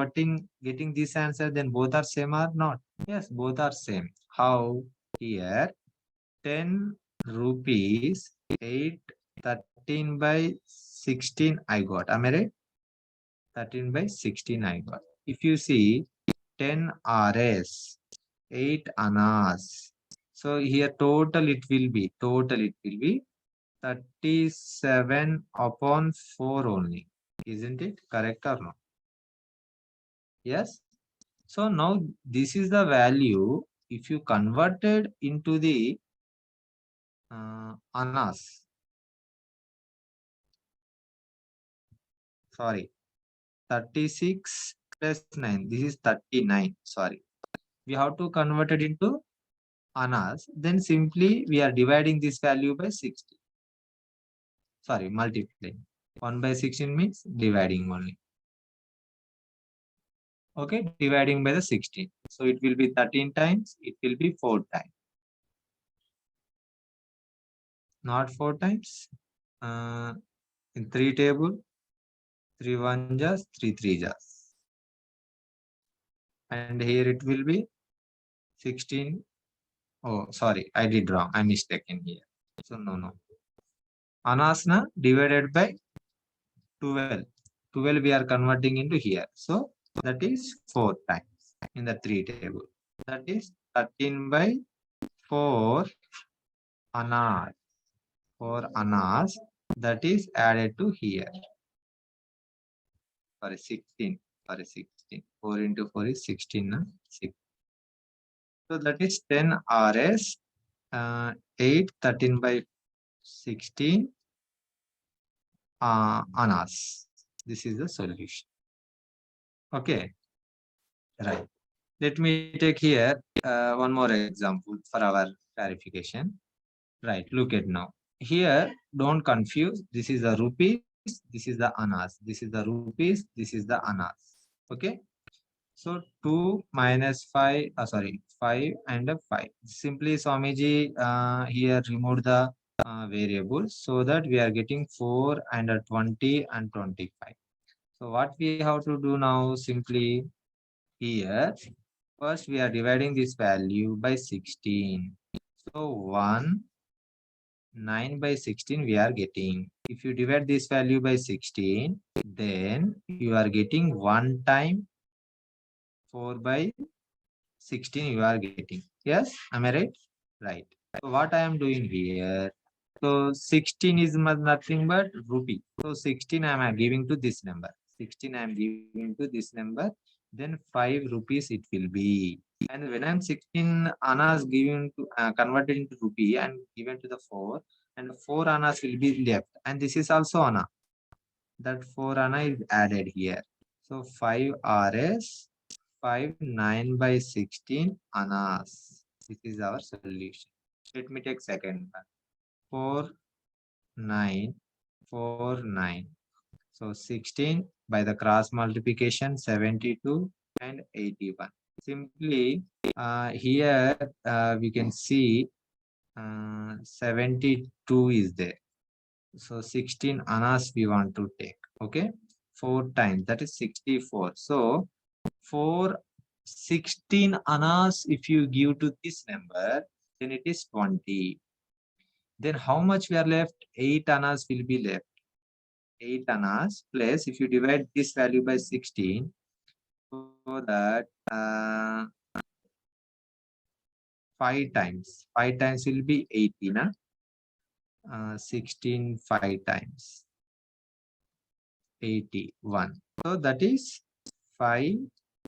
getting this answer, then both are same or not? Yes, both are same. How? Here 10 rupees 8 13 by 16 I got. Am I right? 13 by 16 I got. If you see 10 rs 8 annas. So here total it will be 37 upon 4 only. Isn't it correct or not? Yes. So now this is the value. If you converted into the annas, sorry, 36 plus 9. This is 39. Sorry. We have to convert it into annas. Then simply we are dividing this value by 60. Sorry, multiplying. 1 by 16 means dividing only. Okay, dividing by the 16. So it will be 13 times, it will be 4 times. Not 4 times. In 3 table, 3 1 jas, 3 3 jas. And here it will be 16. Oh, sorry, I did wrong. I mistaken here. So no. Anasna divided by 12. 12 we are converting into here. So that is 4 times in the 3 table. That is 13 by 4 anas. 4 anas that is added to here. Sorry, 16. Sorry, 16. 4 into 4 is 16. 6. So that is 10 rs. 8 13 by 16 anas. This is the solution. Okay, right. Let me take here one more example for our clarification. Right, look at now. Here, don't confuse. This is the rupees, this is the annas. This is the rupees, this is the annas. Okay. So 2 minus 5, sorry, 5 and 5. Simply Swamiji here remove the variables so that we are getting 4 and 20 and 25. So what we have to do now, simply here, first we are dividing this value by 16. So 1, 9 by 16 we are getting. If you divide this value by 16, then you are getting 1 time 4 by 16 you are getting. Yes, am I right? Right. So what I am doing here, so 16 is nothing but rupee. So 16 I am giving to this number. 16 I am giving to this number. Then 5 rupees it will be. And when I'm 16 annas given to converted into rupee and given to the 4, and 4 annas will be left. And this is also anna. That 4 anna is added here. So 5 rs 5 9 by 16 annas. This is our solution. Let me take second one. 4 9 4 9. So 16 by the cross multiplication 72 and 81. Simply here we can see 72 is there. So 16 annas we want to take. Okay, 4 times that is 64. So for 16 annas, if you give to this number, then it is 20. Then how much we are left? 8 annas will be left. 8 annas plus, if you divide this value by 16, so that 5 times. 5 times will be 18. 16 5 times. 81. So that is 5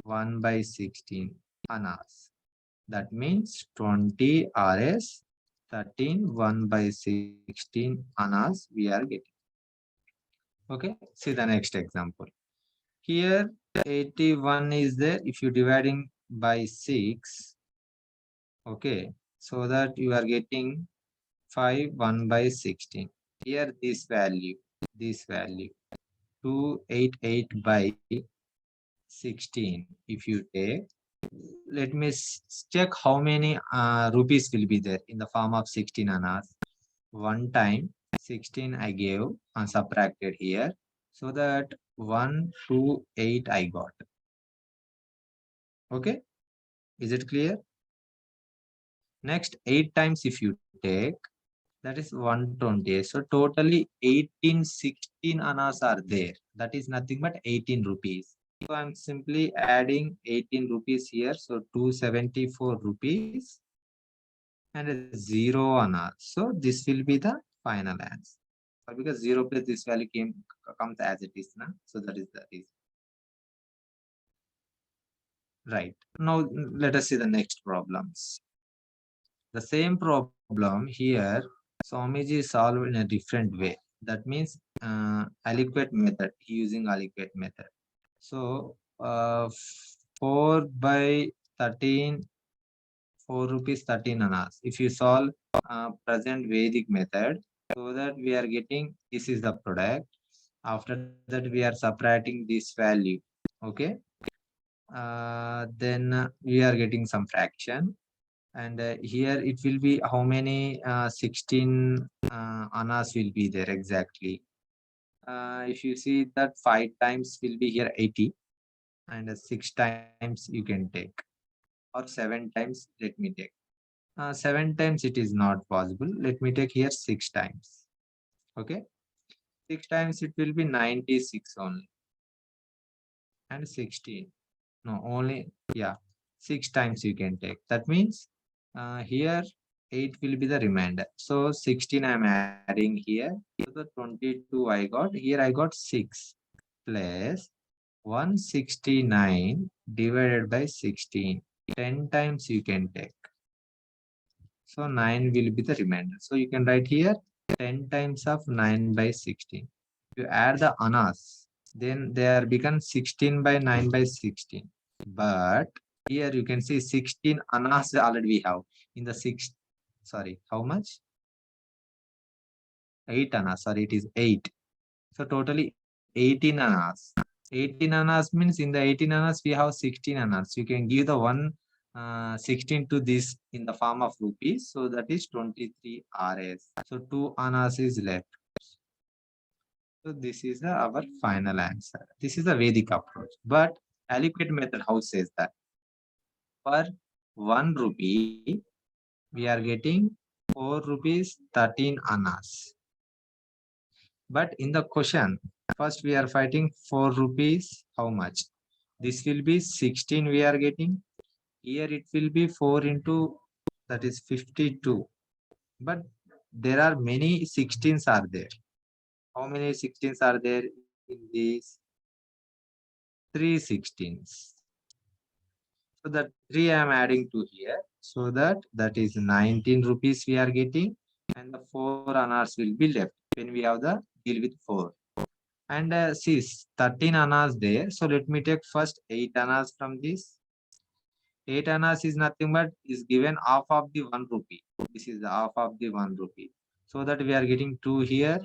1 by 16 annas. That means 20 rs 13 1 by 16 annas we are getting. Okay, see the next example. Here 81 is there. If you dividing by 6, okay, so that you are getting 5 1 by 16. Here this value 288 by 16. If you take, let me check how many rupees will be there in the form of 16 annas. 1 time 16 I gave and subtracted here. So that 1, 2, 8 I got. Okay, is it clear? Next 8 times if you take, that is 120. So totally 18, 16 annas are there. That is nothing but 18 rupees. So I'm simply adding 18 rupees here. So 274 rupees and a 0 annas. So this will be the final answer. Because 0 plus this value comes as it is. Na? So that is the reason. Right. Now let us see the next problems. The same problem here, Swamiji solved in a different way. That means aliquot method, using aliquot method. So 4 by 13, 4 rupees 13 annas. If you solve present Vedic method, so that we are getting, this is the product. After that we are subtracting this value. Okay. Then we are getting some fraction. And here it will be how many 16 annas will be there exactly. If you see that 5 times will be here 80 and 6 times you can take, or 7 times let me take. 7 times it is not possible. Let me take here 6 times. Okay, 6 times it will be 96 only, and 16. No, only, yeah, 6 times you can take. That means here 8 will be the remainder. So 16 I'm adding here. So the 22 I got. Here I got 6 plus 169 divided by 16. 10 times you can take. So 9 will be the remainder. So you can write here 10 times of 9 by 16. If you add the annas, then they are become 16 by 9 by 16. But here you can see 16 annas already we have in the 6. Sorry, how much? 8 annas. Sorry, it is 8. So totally 18 annas. 18 annas means in the 18 annas we have 16 annas. You can give the 16 to this in the form of rupees. So that is 23 Rs. So 2 annas is left. So this is our final answer. This is the Vedic approach. But aliquot method, how says that? For 1 rupee, we are getting 4 rupees 13 annas. But in the question, first we are fighting 4 rupees. How much? This will be 16 we are getting. Here it will be 4 into, that is 52. But there are many 16s are there. How many 16s are there in these? 3 16s. So that 3 I am adding to here. So that is 19 rupees we are getting. And the 4 annas will be left when we have the deal with 4. And see 13 annas there. So let me take first 8 annas from this. 8 annas is nothing but is given half of the 1 rupee. This is the half of the 1 rupee. So that we are getting 2 here,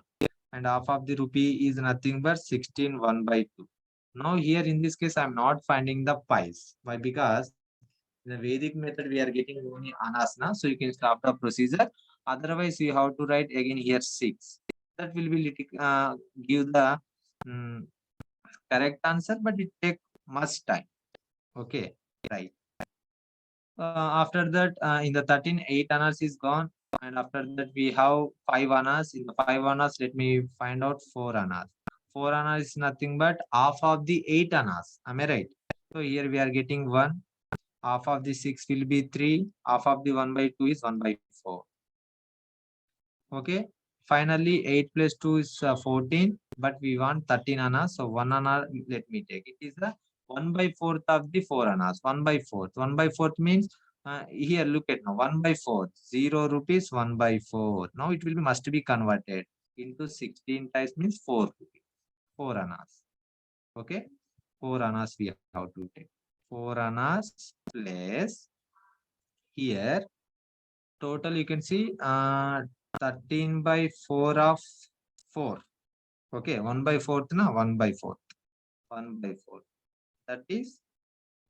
and half of the rupee is nothing but 16 1 by 2. Now here in this case I am not finding the pies. Why? Because in the Vedic method we are getting only anasana, so you can stop the procedure. Otherwise you have to write again here 6. That will be give the um, correct answer, but it take much time. Okay, right. After that, in the 13, 8 annas is gone. And after that, we have 5 annas. In the 5 annas, let me find out 4 annas. 4 annas is nothing but half of the 8 annas. Am I right? So here we are getting 1. Half of the 6 will be 3. Half of the 1 by 2 is 1 by 4. Okay. Finally, 8 plus 2 is 14. But we want 13 annas. So 1 anna, let me take it. Is the 1 by 4th of the 4 annas. 1 by 4th. 1 by 4th means here look at now 1 by 4th, 0 rupees 1 by 4. Now it will be must be converted into 16 times means 4 rupees, 4 annas. Okay, 4 annas we have to take. 4 annas plus here total you can see 13 by 4 of 4. Okay, 1 by 4th na 1 by 4th, 1 by 4th, that is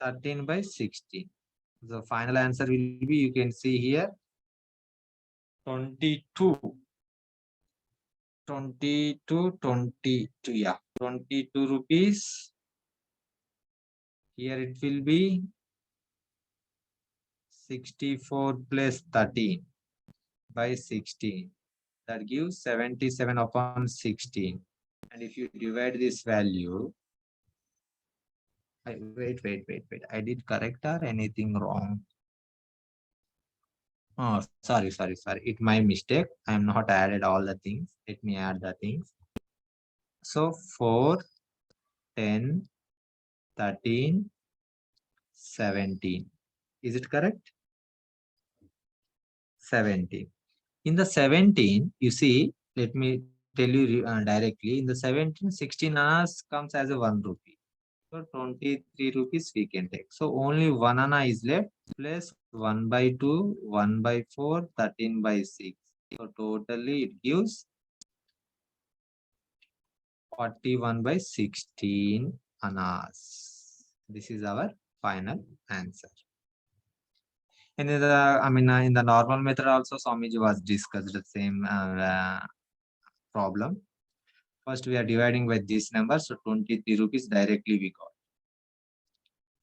13 by 16. The final answer will be, you can see here 22. 22, 22, yeah, 22 rupees. Here it will be 64 plus 13 by 16. That gives 77 upon 16. And if you divide this value, wait. I did correct or anything wrong? Oh, sorry. It my mistake. I am not added all the things. Let me add the things. So 4, 10, 13, 17. Is it correct? 17. In the 17, you see, let me tell you directly. In the 17, 16 annas comes as a 1 rupee. So 23 rupees we can take. So only 1 anna is left, plus 1 by 2, 1 by 4, 13 by 6. So totally it gives 41 by 16 annas. This is our final answer. And in in the normal method also, Swamiji was discussed the same problem. First, we are dividing by this number, so 23 rupees directly we got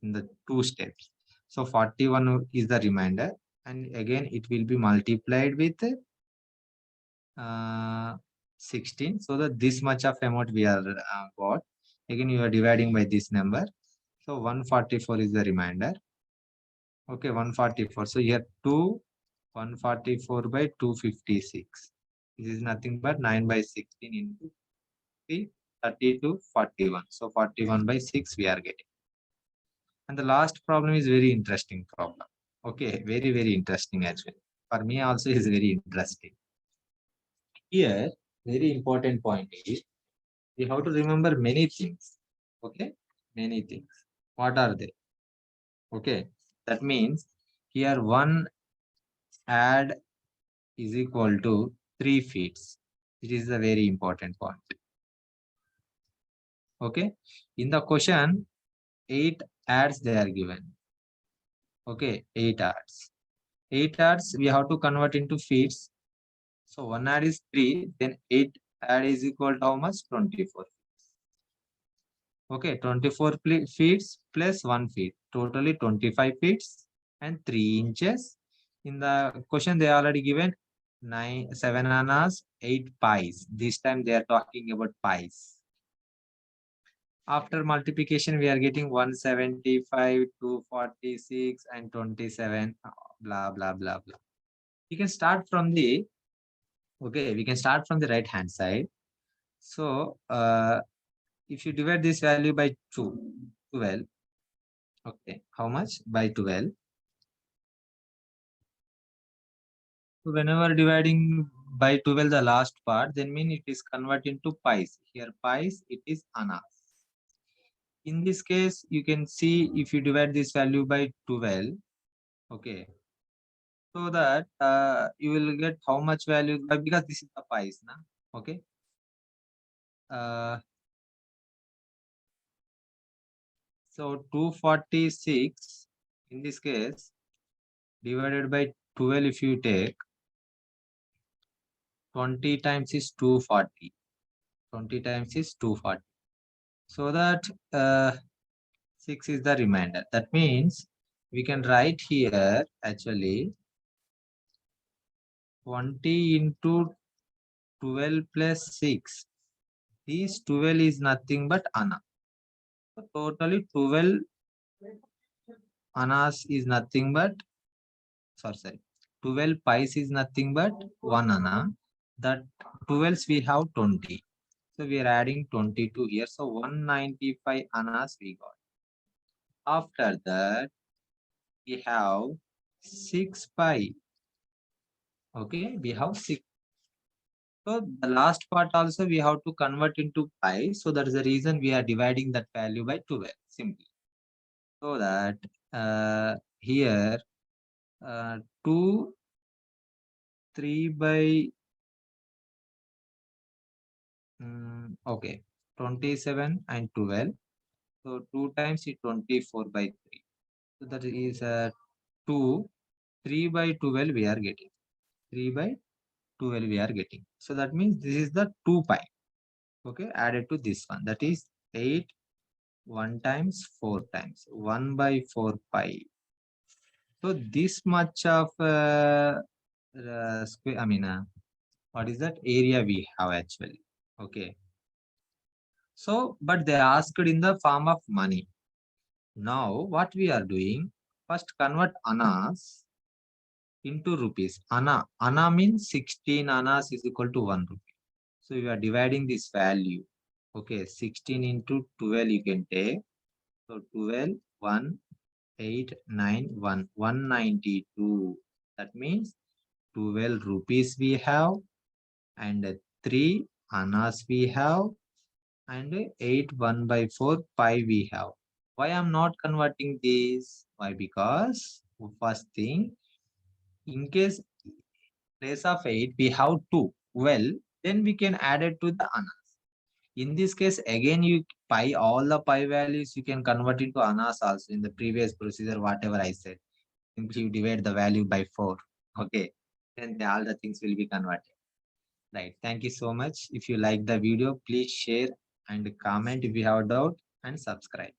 in the 2 steps. So 41 is the remainder, and again it will be multiplied with 16, so that this much of amount we are got. Again, you are dividing by this number, so 144 is the remainder. Okay, 144. So here 144 by 256. This is nothing but 9 by 16 into 3, 32, 41. So 41 by 6 we are getting. And the last problem is very interesting problem. Okay, very interesting actually. For me also is very interesting. Here, very important point is we have to remember many things. Okay, many things. What are they? Okay, that means here 1 add is equal to 3 feet. It is a very important point. Okay, in the question, 8 adds they are given. Okay, 8 adds. 8 adds we have to convert into feet. So 1 add is 3, then 8 add is equal to how much? 24. Okay, 24 feet plus 1 feet. Totally 25 feet and 3 inches. In the question, they already given 7 annas, 8 pies. This time they are talking about pies. After multiplication, we are getting 175, 246, and 27, blah. We can start from the, okay, we can start from the right hand side. So, if you divide this value by 12, okay, how much? By 12. So whenever dividing by 12 the last part, then mean it is converted into pies. Here pies, it is annas. In this case, you can see if you divide this value by 12, okay, so that you will get how much value, because this is the pies, na? Okay. So 246 in this case divided by 12, if you take 20 times is 240. 20 times is 240. So that 6 is the remainder. That means we can write here actually 20 into 12 plus 6. This 12 is nothing but anna. So totally 12 annas is nothing but, sorry, 12 pies is nothing but 1 anna. That 12s we have 20. So we are adding 22 here. So 195 annas we got. After that, we have 6 pi. Okay, we have 6. So the last part also we have to convert into pi. So that is the reason we are dividing that value by 12 simply. So that here 2, 3 by okay, 27 and 12. So 2 times is 24 by 3. So that is 2, 3 by 12 we are getting. 3 by 12 we are getting. So that means this is the 2 pi. Okay, added to this one. That is 8 1 times 4 times 1 by 4 pi. So this much of square, what is that area we have actually? Okay. So, but they asked in the form of money. Now, what we are doing, first convert annas into rupees. Anna means 16 annas is equal to 1 rupee. So, we are dividing this value. Okay, 16 into 12 you can take. So, 12, 1, 8, 9, 1, 192. That means 12 rupees we have and 3 annas we have and 8 1 by 4 pi we have. Why I'm not converting this? Why? Because first thing, in case place of 8 we have 2. Well, then we can add it to the annas. In this case, again you pi all the pi values you can convert into annas also in the previous procedure, whatever I said. Simply you divide the value by 4. Okay. Then all the things will be converted. Right. Thank you so much. If you like the video, please share and comment if you have a doubt and subscribe.